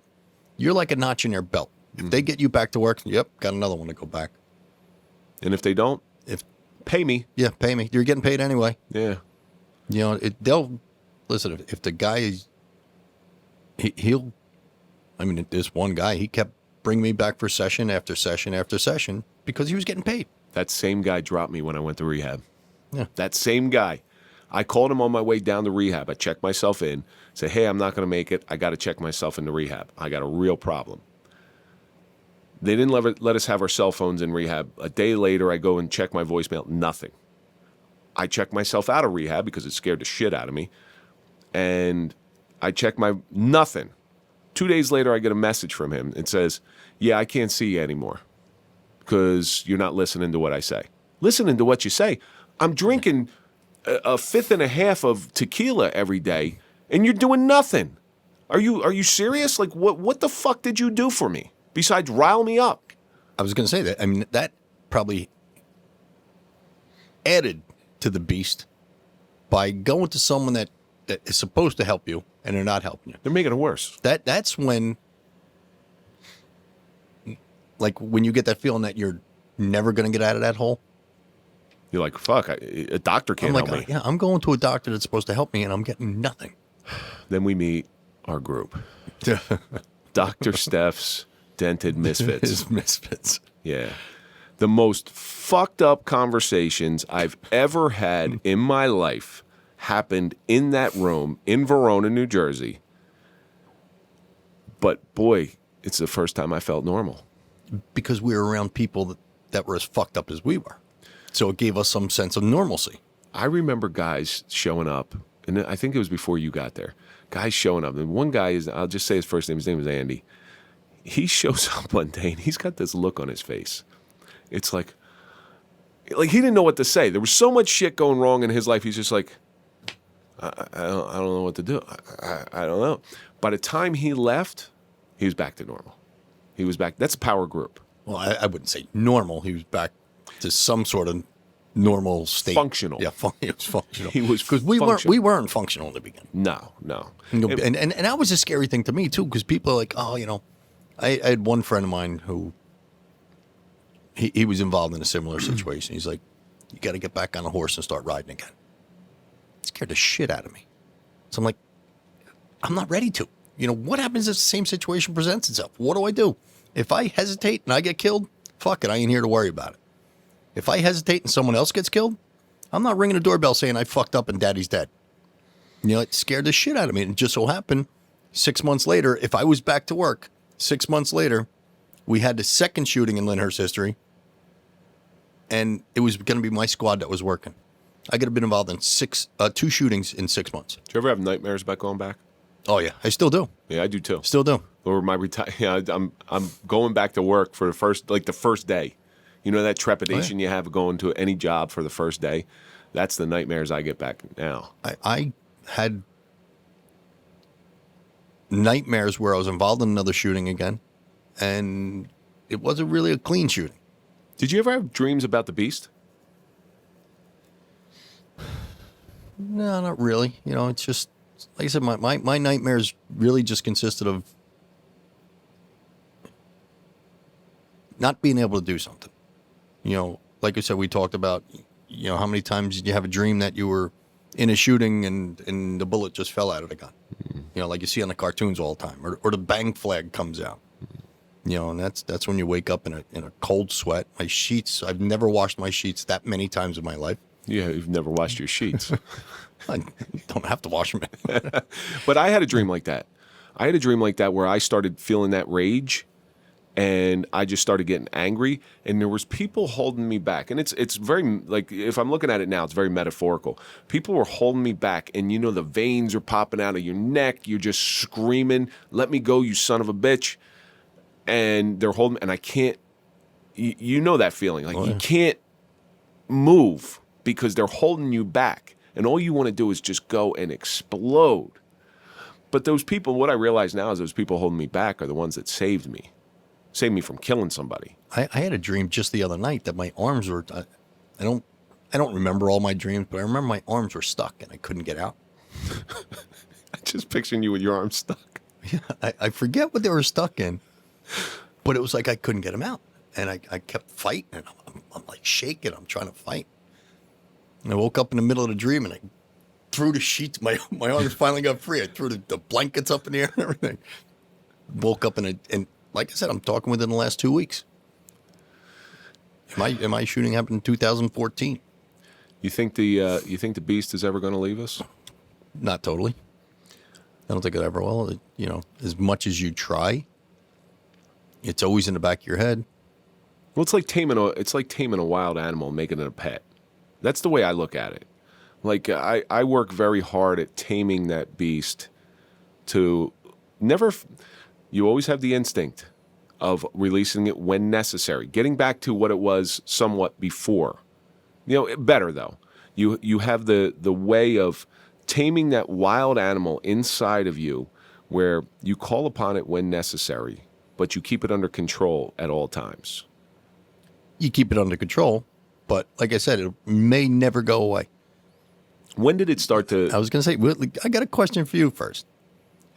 you're like a notch in their belt. If they get you back to work, yep, got another one to go back. And if they don't, pay me. Yeah, pay me. You're getting paid anyway. Yeah. They'll listen. If the guy is, he'll. I mean, this one guy, he kept bringing me back for session after session after session because he was getting paid. That same guy dropped me when I went to rehab. Yeah. That same guy. I called him on my way down to rehab. I checked myself in. Said, hey, I'm not going to make it. I got to check myself into rehab. I got a real problem. They didn't let us have our cell phones in rehab. A day later, I go and check my voicemail. Nothing. I checked myself out of rehab because it scared the shit out of me. And I checked nothing. 2 days later, I get a message from him. It says, yeah, I can't see you anymore because you're not listening to what I say. Listening to what you say. I'm drinking a fifth and a half of tequila every day, and you're doing nothing. Are you serious? Like, what the fuck did you do for me besides rile me up? I was going to say that. I mean, that probably added to the beast by going to someone that is supposed to help you and they're not helping you. They're making it worse. That's when, like, when you get that feeling that you're never going to get out of that hole. You're like, fuck, a doctor can't help me. Yeah, I'm going to a doctor that's supposed to help me and I'm getting nothing. Then we meet our group. Dr. Steph's Dented Misfits. His Misfits. Yeah. The most fucked up conversations I've ever had in my life happened in that room in Verona, New Jersey. But boy, it's the first time I felt normal. Because we were around people that were as fucked up as we were. So it gave us some sense of normalcy. I remember guys showing up, and I think it was before you got there. Guys showing up. And one guy I'll just say his first name. His name is Andy. He shows up one day, and he's got this look on his face. It's like he didn't know what to say. There was so much shit going wrong in his life. He's just like, I don't know what to do. I don't know. By the time he left, he was back to normal. He was back. That's a power group. Well, I wouldn't say normal. He was back to some sort of normal state. Functional. Yeah, he was functional. He was because we weren't functional in the beginning. No. And that was a scary thing to me too, because people are like, oh, I had one friend of mine who he was involved in a similar situation. He's like, you got to get back on a horse and start riding again. It scared the shit out of me. So I'm like, I'm not ready to. What happens if the same situation presents itself? What do I do? If I hesitate and I get killed, fuck it, I ain't here to worry about it. If I hesitate and someone else gets killed, I'm not ringing a doorbell saying I fucked up and daddy's dead. It scared the shit out of me. And it just so happened, 6 months later, if I was back to work, 6 months later, we had the second shooting in Lyndhurst history, and it was going to be my squad that was working. I could have been involved in 2 shootings in 6 months. Do you ever have nightmares about going back? Oh yeah, I still do. Yeah, I do too. Still do. Or I'm going back to work for the first day. That trepidation you have going to any job for the first day. That's the nightmares I get back now. I had nightmares where I was involved in another shooting again, and it wasn't really a clean shooting. Did you ever have dreams about the beast? No, not really. It's just, like I said, my nightmares really just consisted of not being able to do something. Like I said, we talked about, how many times did you have a dream that you were in a shooting and the bullet just fell out of the gun? Mm-hmm. Like you see on the cartoons all the time, or the bang flag comes out. And that's when you wake up in a cold sweat. My sheets, I've never washed my sheets that many times in my life. Yeah, you've never washed your sheets. I don't have to wash them. But I had a dream like that. I had a dream like that where I started feeling that rage, and I just started getting angry, and there was people holding me back. And it's very, like, if I'm looking at it now, it's very metaphorical. People were holding me back, and the veins are popping out of your neck. You're just screaming, "Let me go, you son of a bitch." And they're holding, and I can't, you know that feeling. Like, you can't move because they're holding you back. And all you want to do is just go and explode. But those people, what I realize now is those people holding me back are the ones that saved me from killing somebody. I had a dream just the other night that my arms were, I don't remember all my dreams, but I remember my arms were stuck and I couldn't get out. I'm just picturing you with your arms stuck. Yeah, I forget what they were stuck in, but it was like I couldn't get them out. And I kept fighting, and I'm like shaking. I'm trying to fight. And I woke up in the middle of the dream, and I threw the sheets. My arms finally got free. I threw the blankets up in the air and everything. Woke up, and like I said, I'm talking within the last 2 weeks. My shooting happened in 2014. You think the beast is ever going to leave us? Not totally. I don't think it ever will. As much as you try, it's always in the back of your head. Well, it's like taming a wild animal and making it a pet. That's the way I look at it. Like, I work very hard at taming that beast to never... You always have the instinct of releasing it when necessary, getting back to what it was somewhat before. Better, though. You have the way of taming that wild animal inside of you where you call upon it when necessary, but you keep it under control at all times. You keep it under control, but like I said, it may never go away. When did it start to... I was going to say, I got a question for you first.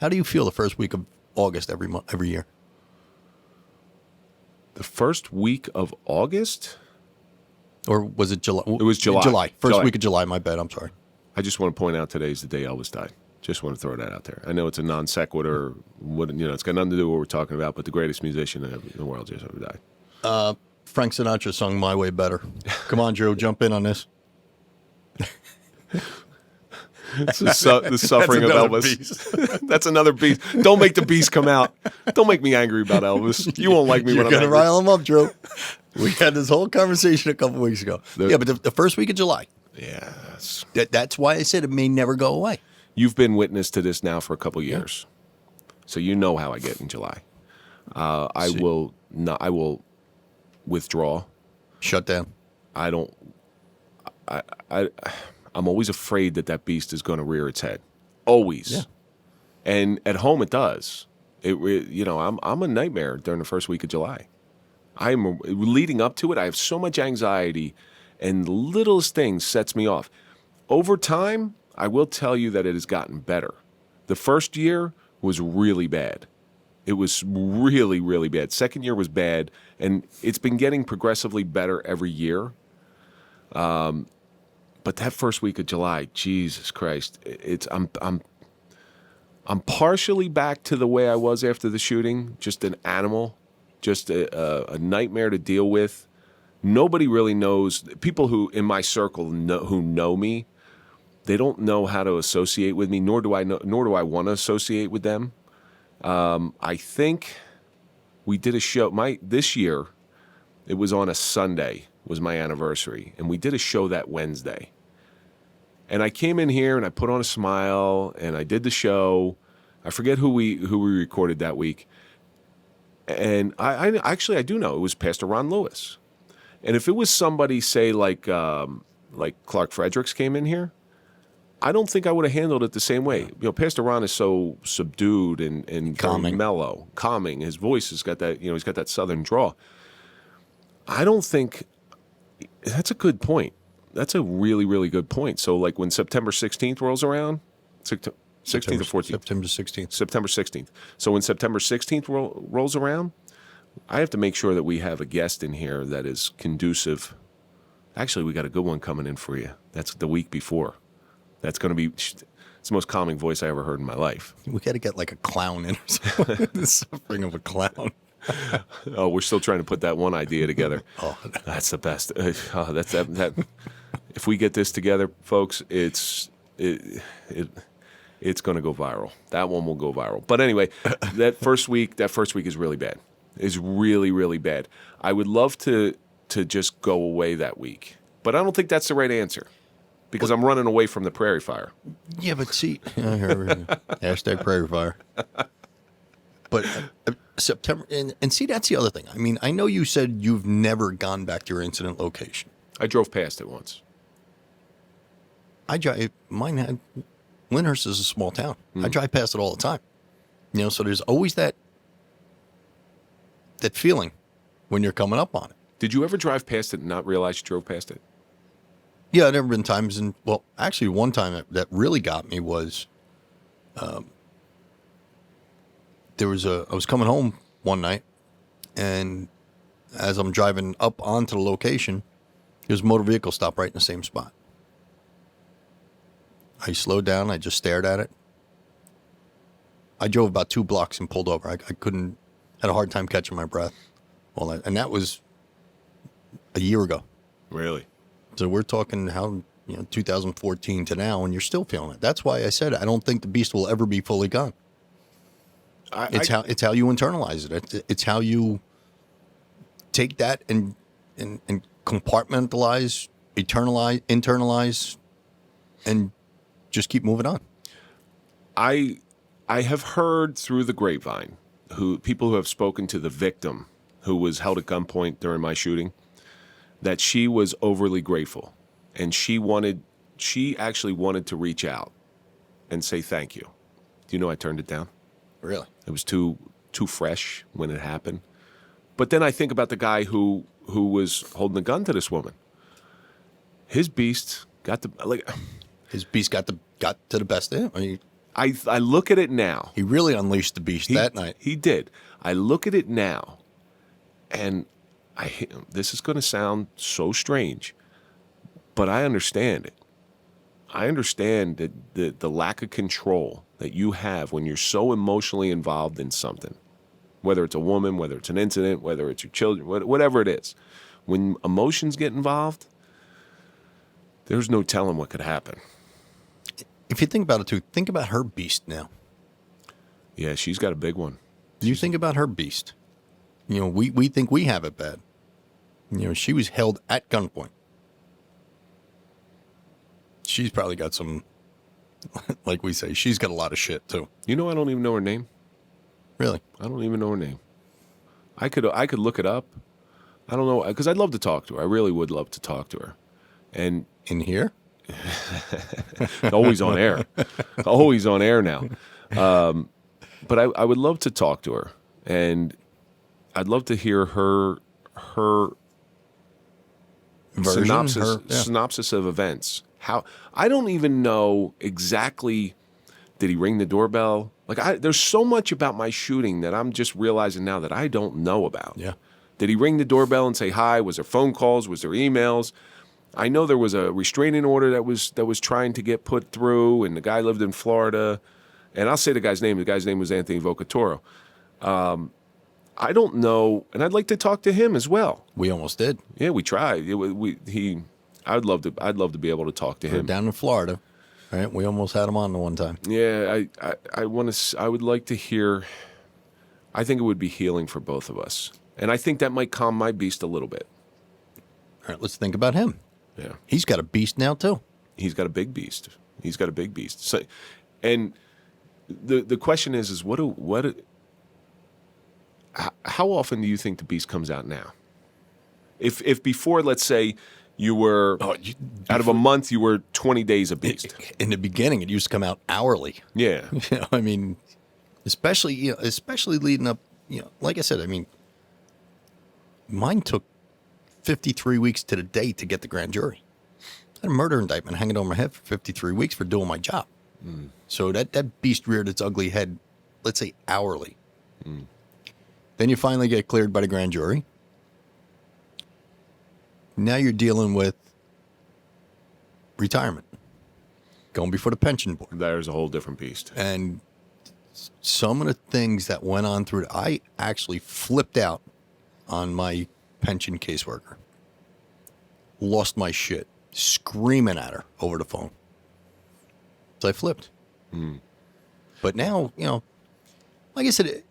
How do you feel the first week of August every year? The first week of August? Or was it July? It was July. First week of July, my bad. I'm sorry. I just want to point out today's the day Elvis died. Just want to throw that out there. I know it's a non sequitur. It's got nothing to do with what we're talking about, but the greatest musician in the world just died. Frank Sinatra sung My Way Better. Come on, Drew, jump in on this. The suffering of Elvis. That's another beast. Don't make the beast come out. Don't make me angry about Elvis. You won't like me when I'm angry. You're going to rile him up, Drew. We had this whole conversation a couple weeks ago. But the first week of July. Yes. That's why I said it may never go away. You've been witness to this now for a couple years. So you know how I get in July. I will withdraw. Shut down. I'm always afraid that beast is going to rear its head. Always. Yeah. And at home it does. I'm a nightmare during the first week of July. I'm leading up to it. I have so much anxiety, and the littlest thing sets me off. Over time, I will tell you that it has gotten better. The first year was really bad. It was really, really bad. Second year was bad, and it's been getting progressively better every year. But that first week of July, Jesus Christ, I'm partially back to the way I was after the shooting, just an animal. Just a nightmare to deal with. Nobody really knows. People who in my circle who know me, they don't know how to associate with me. Nor do I want to associate with them. I think we did a show. This year, it was on a Sunday. Was my anniversary, and we did a show that Wednesday. And I came in here and I put on a smile and I did the show. I forget who we recorded that week. And I do know it was Pastor Ron Lewis. And if it was somebody, say, like Clark Fredericks came in here, I don't think I would have handled it the same way. Pastor Ron is so subdued and calming, mellow, calming. His voice has got that, he's got that southern draw. I don't think that's a good point. That's a really, really good point. So, like when September 16th rolls around, 16th or 14th? September 16th. September 16th. So when September 16th rolls around, I have to make sure that we have a guest in here that is conducive. Actually, we got a good one coming in for you. That's the week before. That's going to be... It's the most calming voice I ever heard in my life. We got to get like a clown in or something. The suffering of a clown. Oh, we're still trying to put that one idea together. Oh, that's the best. That's that. If we get this together, folks, it's going to go viral. That one will go viral. But anyway, that first week is really bad. It's really, really bad. I would love to just go away that week, but I don't think that's the right answer because I'm running away from the prairie fire. Yeah, but see, hashtag prairie fire. But September, and see, that's the other thing. I mean, I know you said you've never gone back to your incident location. I drove past it once. Lyndhurst is a small town. I drive past it all the time. So there's always that feeling when you're coming up on it. Did you ever drive past it and not realize you drove past it? Yeah, there have been times, actually one time that really got me was, I was coming home one night, and as I'm driving up onto the location, there's a motor vehicle stopped right in the same spot. I slowed down. I just stared at it. I drove about 2 blocks and pulled over. I had a hard time catching my breath. And that was a year ago. Really? So we're talking 2014 to now, and you're still feeling it. That's why I said I don't think the beast will ever be fully gone. It's how you internalize it. It's how you take that and compartmentalize internalize, and just keep moving on? I have heard through the grapevine people who have spoken to the victim who was held at gunpoint during my shooting, that she was overly grateful, and she actually wanted to reach out and say thank you. Do you know I turned it down? Really? It was too fresh when it happened. But then I think about the guy who was holding the gun to this woman. His beast got to the best of him. I mean, I look at it now. he really unleashed the beast that night. He did. I look at it now, and this is going to sound so strange, but I understand it. I understand that the lack of control that you have when you're so emotionally involved in something, whether it's a woman, whether it's an incident, whether it's your children, whatever it is. When emotions get involved, there's no telling what could happen. If you think about it, too, think about her beast now. Yeah, she's got a big one. You think about her beast. You know, we think we have it bad. You know, she was held at gunpoint. She's probably got some, like we say, she's got a lot of shit, too. You know, I don't even know her name. Really? I don't even know her name. I could look it up. I don't know, because I'd love to talk to her. I really would love to talk to her. And in here? Always on air. Always on air now. But I would love to talk to her, and I'd love to hear her Version, synopsis of events. How I don't even know exactly. Did he ring the doorbell? Like, there's so much about my shooting that I'm just realizing now that I don't know about. Yeah. Did he ring the doorbell and say hi? Was there phone calls? Was there emails? I know there was a restraining order that was trying to get put through, and the guy lived in Florida. And I'll say the guy's name. The guy's name was Anthony Vocatoro. I don't know, and I'd like to talk to him as well. We almost did. Yeah, we tried. I'd love to be able to talk to him. Down in Florida, right? We almost had him on the one time. Yeah, I would like to hear. I think it would be healing for both of us, and I think that might calm my beast a little bit. All right, let's think about him. Yeah, he's got a beast now too. He's got a big beast. He's got a big beast. So, and the question is how often do you think the beast comes out now? If before, let's say, you were out of a month, you were 20 days a beast. In the beginning, it used to come out hourly. Yeah, You know, I mean, especially leading up. You know, like I said, I mean, mine took 53 weeks to the day to get the grand jury. I had a murder indictment hanging over my head for 53 weeks for doing my job. So that beast reared its ugly head, let's say, hourly. Then you finally get cleared by the grand jury. Now you're dealing with retirement, going before the pension board. there's a whole different beast. And some of the things that went on through it, I actually flipped out on my pension caseworker. Lost my shit, screaming at her over the phone. So I flipped. But now, you know, like I said,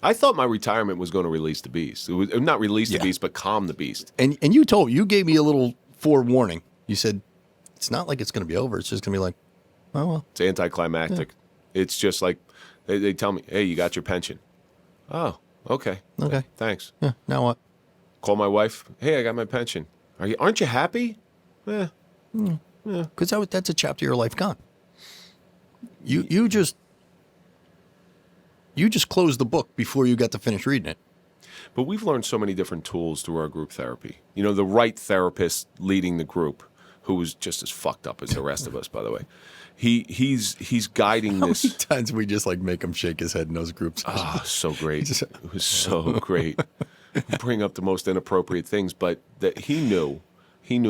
I thought my retirement was going to release the beast. It was not release the beast, but calm the beast. and you gave me a little forewarning. You said, it's not like it's going to be over. It's just going to be like, oh, well. It's anticlimactic. Yeah. It's just like they tell me, hey, you got your pension. Oh, okay. Okay. Thanks. Yeah, now what? Call my wife. Hey, I got my pension. Aren't you happy? Yeah. Because that's a chapter of your life gone. You just closed the book before you got to finish reading it. But we've learned so many different tools through our group therapy. You know, the right therapist leading the group, who was just as fucked up as the rest of us, by the way. He's guiding this. How many times we just like make him shake his head in those groups? Ah, so great. It was so great. Bring up the most inappropriate things, but that he knew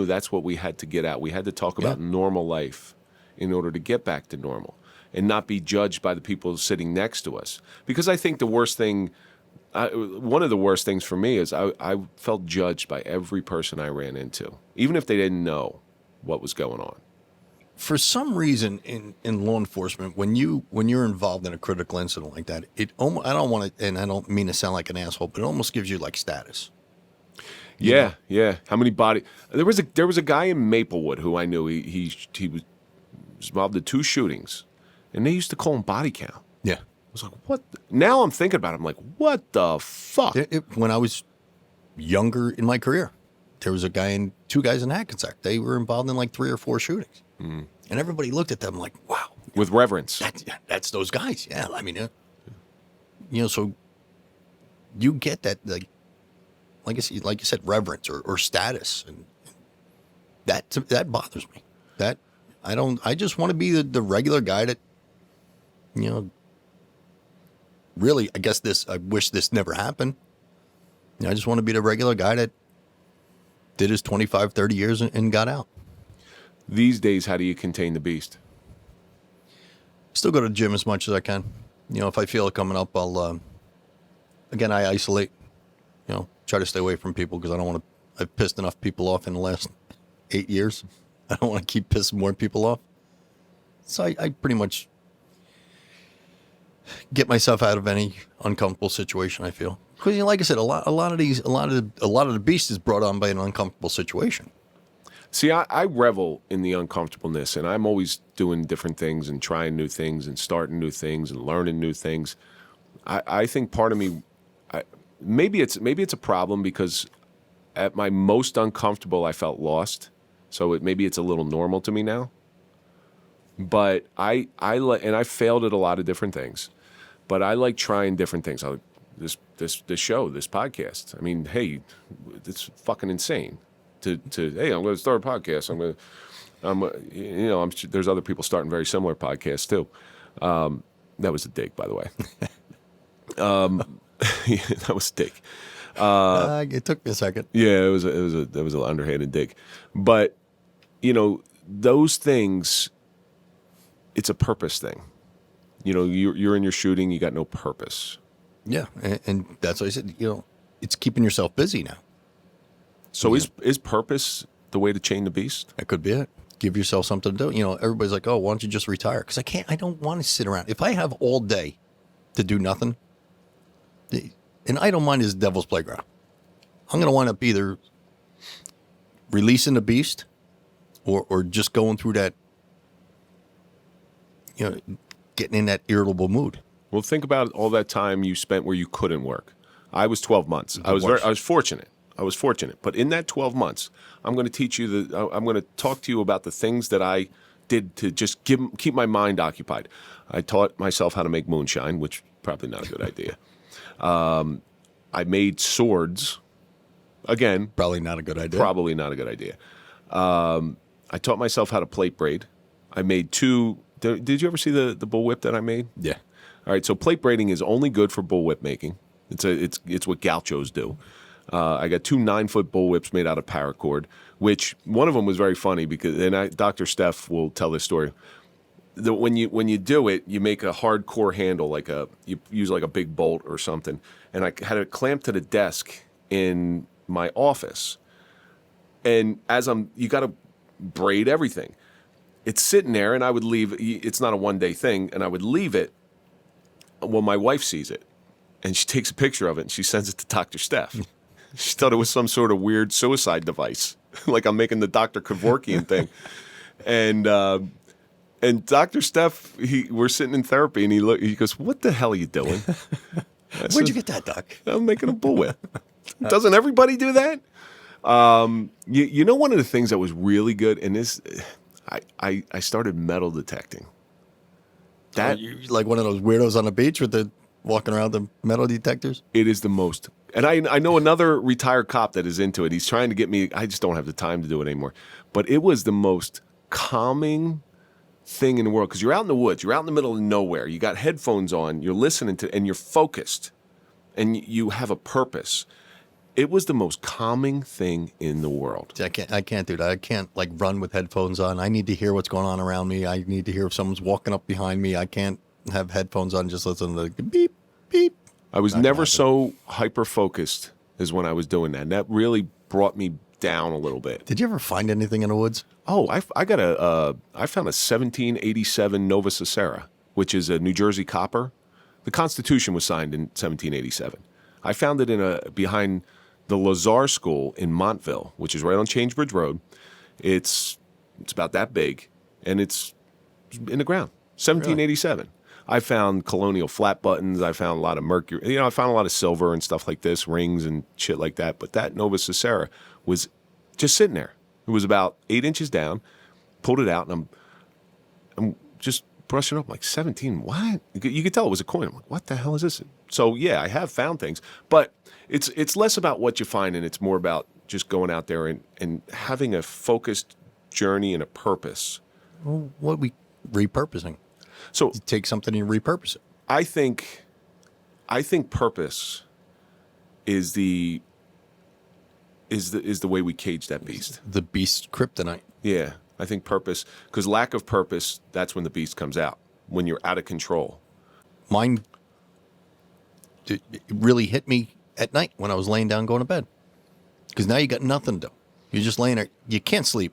that's what we had to get out. We had to talk about normal life in order to get back to normal and not be judged by the people sitting next to us. Because I think the worst thing, one of the worst things for me is I felt judged by every person I ran into, even if they didn't know what was going on. For some reason in law enforcement, when you're involved in a critical incident like that, I don't want to, and I don't mean to sound like an asshole, but it almost gives you like status. Yeah, yeah. How many body? There was a guy in Maplewood who I knew. He was involved in 2 shootings, and they used to call him body count. Yeah. I was like, what? Now I'm thinking about it. I'm like, what the fuck? When I was younger in my career, there was 2 guys in Hackensack. They were involved in like 3 or 4 shootings. And everybody looked at them like, wow. With reverence. That's those guys. Yeah. I mean, so you get that, like you said, reverence or status. And that bothers me. I just want to be the regular guy that, really, I wish this never happened. I just want to be the regular guy that did his 25, 30 years and got out. These days, how do you contain the beast? Still go to the gym as much as I can. If I feel it coming up, I'll, I isolate, try to stay away from people because I don't want to, I've pissed enough people off in the last 8 years. I don't want to keep pissing more people off. So I pretty much get myself out of any uncomfortable situation, I feel. Because, like I said, a lot of the beast is brought on by an uncomfortable situation. See, I revel in the uncomfortableness, and I'm always doing different things and trying new things and starting new things and learning new things. I think part of me, maybe it's a problem because at my most uncomfortable, I felt lost. So maybe it's a little normal to me now. But I failed at a lot of different things. But I like trying different things. This show, this podcast. I mean, hey, it's fucking insane. Hey, I'm going to start a podcast. I'm sure there's other people starting very similar podcasts too. That was a dig, by the way. That was a dig. It took me a second. Yeah, it was an underhanded dig, but those things. It's a purpose thing. You're in your shooting. You got no purpose. Yeah, and that's what I said. It's keeping yourself busy now. So is purpose the way to chain the beast? That could be it. Give yourself something to do. Everybody's like, oh, why don't you just retire? Because I don't want to sit around. If I have all day to do nothing, an idle mind is the devil's playground. I'm going to wind up either releasing the beast or just going through that, getting in that irritable mood. Well, think about all that time you spent where you couldn't work. I was 12 months. I was fortunate. But in that 12 months, I'm going to teach you I'm going to talk to you about the things that I did to just keep my mind occupied. I taught myself how to make moonshine, which probably not a good idea. I made swords. Again, probably not a good idea. I taught myself how to plate braid. I made 2. Did you ever see the bullwhip that I made? Yeah. All right. So plate braiding is only good for bullwhip making. It's what gauchos do. I got 2 9-foot bullwhips made out of paracord, which one of them was very funny because, and Dr. Steph will tell this story. When you do it, you make a hardcore handle, you use like a big bolt or something. And I had it clamped to the desk in my office. And you got to braid everything. It's sitting there, and I would leave. It's not a one-day thing, and I would leave it. Well, my wife sees it, and she takes a picture of it, and she sends it to Dr. Steph. She thought it was some sort of weird suicide device, like I'm making the Dr. Kevorkian thing. And Dr. Steph, we're sitting in therapy, and he goes, "What the hell are you doing?" Where'd you get that, Doc? I'm making a bullwhip. Doesn't everybody do that? One of the things that was really good, and this, I started metal detecting. That you like one of those weirdos on the beach with the walking around the metal detectors? It is the most. And I know another retired cop that is into it. He's trying to get me. I just don't have the time to do it anymore. But it was the most calming thing in the world because you're out in the woods. You're out in the middle of nowhere. You got headphones on. You're listening to, and you're focused, and you have a purpose. It was the most calming thing in the world. I can't do that. I can't run with headphones on. I need to hear what's going on around me. I need to hear if someone's walking up behind me. I can't have headphones on and just listen to the beep, beep. I was never so hyper-focused as when I was doing that. And that really brought me down a little bit. Did you ever find anything in the woods? Oh, I found a 1787 Nova Cicera, which is a New Jersey copper. The Constitution was signed in 1787. I found it behind the Lazar School in Montville, which is right on Changebridge Road. It's about that big, and it's in the ground. 1787. I found colonial flat buttons. I found a lot of mercury. I found a lot of silver and stuff like this, rings and shit like that. But that Nova Sicera was just sitting there. It was about 8 inches down. Pulled it out, and I'm just brushing up like 17. What? You could tell it was a coin. I'm like, what the hell is this? So yeah, I have found things, but it's less about what you find, and it's more about just going out there and having a focused journey and a purpose. Well, what are we repurposing? So you take something and repurpose it. I think purpose is the way we cage that beast. The beast's kryptonite. Yeah, I think purpose, because lack of purpose, that's when the beast comes out, when you're out of control. Mine, it really hit me at night when I was laying down going to bed. Because now you got nothing to do. You're just laying there. You can't sleep.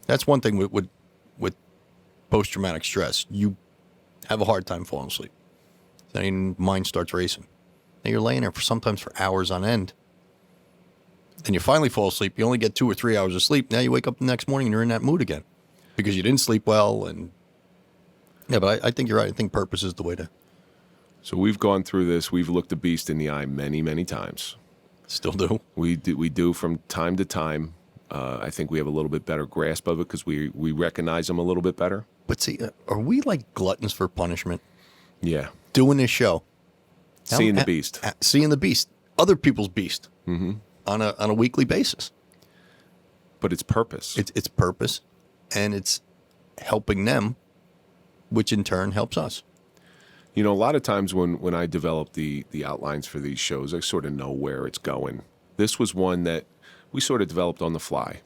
That's one thing with post-traumatic stress. You have a hard time falling asleep. Then your mind starts racing. Now you're laying there sometimes for hours on end. And you finally fall asleep. You only get 2 or 3 hours of sleep. Now you wake up the next morning and you're in that mood again because you didn't sleep well. And yeah, but I think you're right. I think purpose is the way to. So we've gone through this. We've looked the beast in the eye many, many times. Still do. We do from time to time. I think we have a little bit better grasp of it because we recognize them a little bit better. But see, are we like gluttons for punishment? Yeah. Doing this show. Seeing the beast. Seeing the beast. Other people's beast. Mm-hmm. On a weekly basis. But it's purpose. It's purpose, and it's helping them, which in turn helps us. A lot of times when I develop the outlines for these shows, I sort of know where it's going. This was one that we sort of developed on the fly,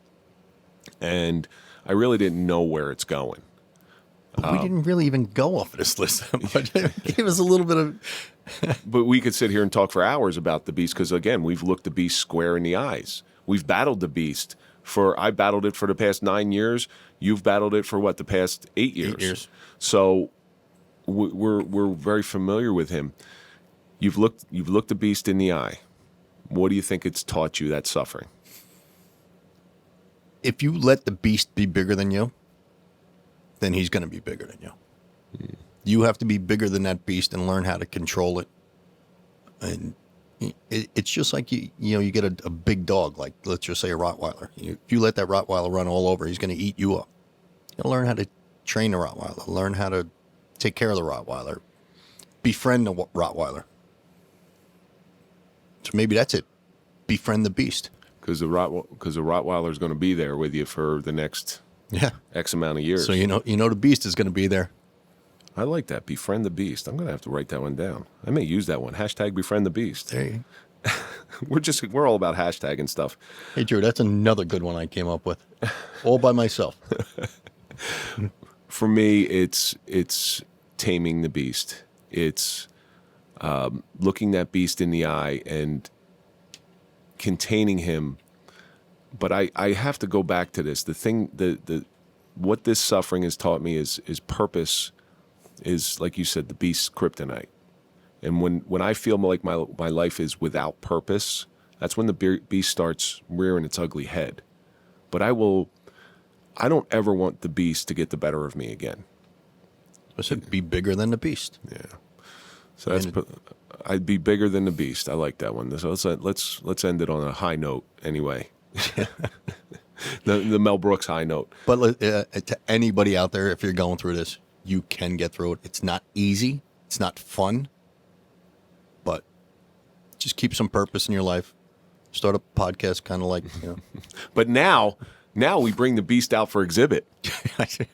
and I really didn't know where it's going. But we didn't really even go off of this list that much. It gave us a little bit of... But we could sit here and talk for hours about the beast because, again, we've looked the beast square in the eyes. We've battled the beast. I battled it for the past 9 years. You've battled it for, the past 8 years? 8 years. So we're very familiar with him. You've looked the beast in the eye. What do you think it's taught you, that suffering? If you let the beast be bigger than you, then he's going to be bigger than you. Mm. You have to be bigger than that beast and learn how to control it. And it's just like you get a big dog, like let's just say a Rottweiler. If you let that Rottweiler run all over, he's going to eat you up. You learn how to train the Rottweiler, learn how to take care of the Rottweiler, befriend the Rottweiler. So maybe that's it. Befriend the beast. Because the Rottweiler is going to be there with you for the next X amount of years. So you know the beast is going to be there. I like that. Befriend the beast. I'm going to have to write that one down. I may use that one. # befriend the beast. There you go. We're all about hashtagging stuff. Hey, Drew, that's another good one I came up with. All by myself. For me, it's taming the beast. It's looking that beast in the eye and containing him. But I have to go back to this. The thing, what this suffering has taught me is purpose. Is, like you said, the beast's kryptonite. And when I feel like my life is without purpose, that's when the beast starts rearing its ugly head. But I don't ever want the beast to get the better of me again. I said be bigger than the beast. Yeah. So I'd be bigger than the beast. I like that one. So let's end it on a high note anyway. the Mel Brooks high note. But to anybody out there, if you're going through this, you can get through it. It's not easy. It's not fun. But just keep some purpose in your life. Start a podcast kind of like, But now we bring the beast out for exhibit.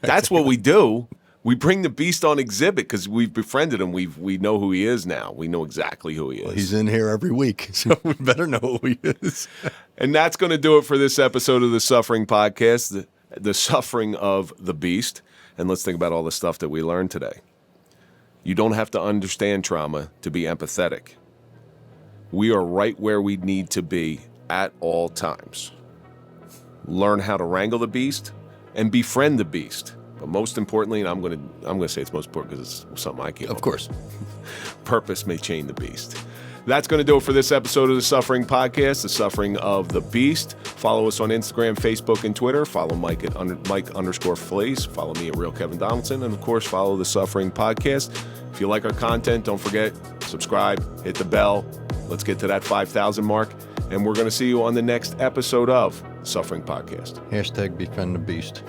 That's what we do. We bring the beast on exhibit because we've befriended him. We know who he is now. We know exactly who he is. Well, he's in here every week, so we better know who he is. And that's going to do it for this episode of the Suffering Podcast, the suffering of the beast. And let's think about all the stuff that we learned today. You don't have to understand trauma to be empathetic. We are right where we need to be at all times. Learn how to wrangle the beast and befriend the beast. But most importantly, and I'm going to say it's most important because it's something I keep. Of course. Purpose may chain the beast. That's going to do it for this episode of the Suffering Podcast, The Suffering of the Beast. Follow us on Instagram, Facebook, and Twitter. Follow Mike at Mike_Failace. Follow me at Real Kevin Donaldson. And, of course, follow the Suffering Podcast. If you like our content, don't forget, subscribe, hit the bell. Let's get to that 5,000 mark. And we're going to see you on the next episode of Suffering Podcast. #befriend the beast.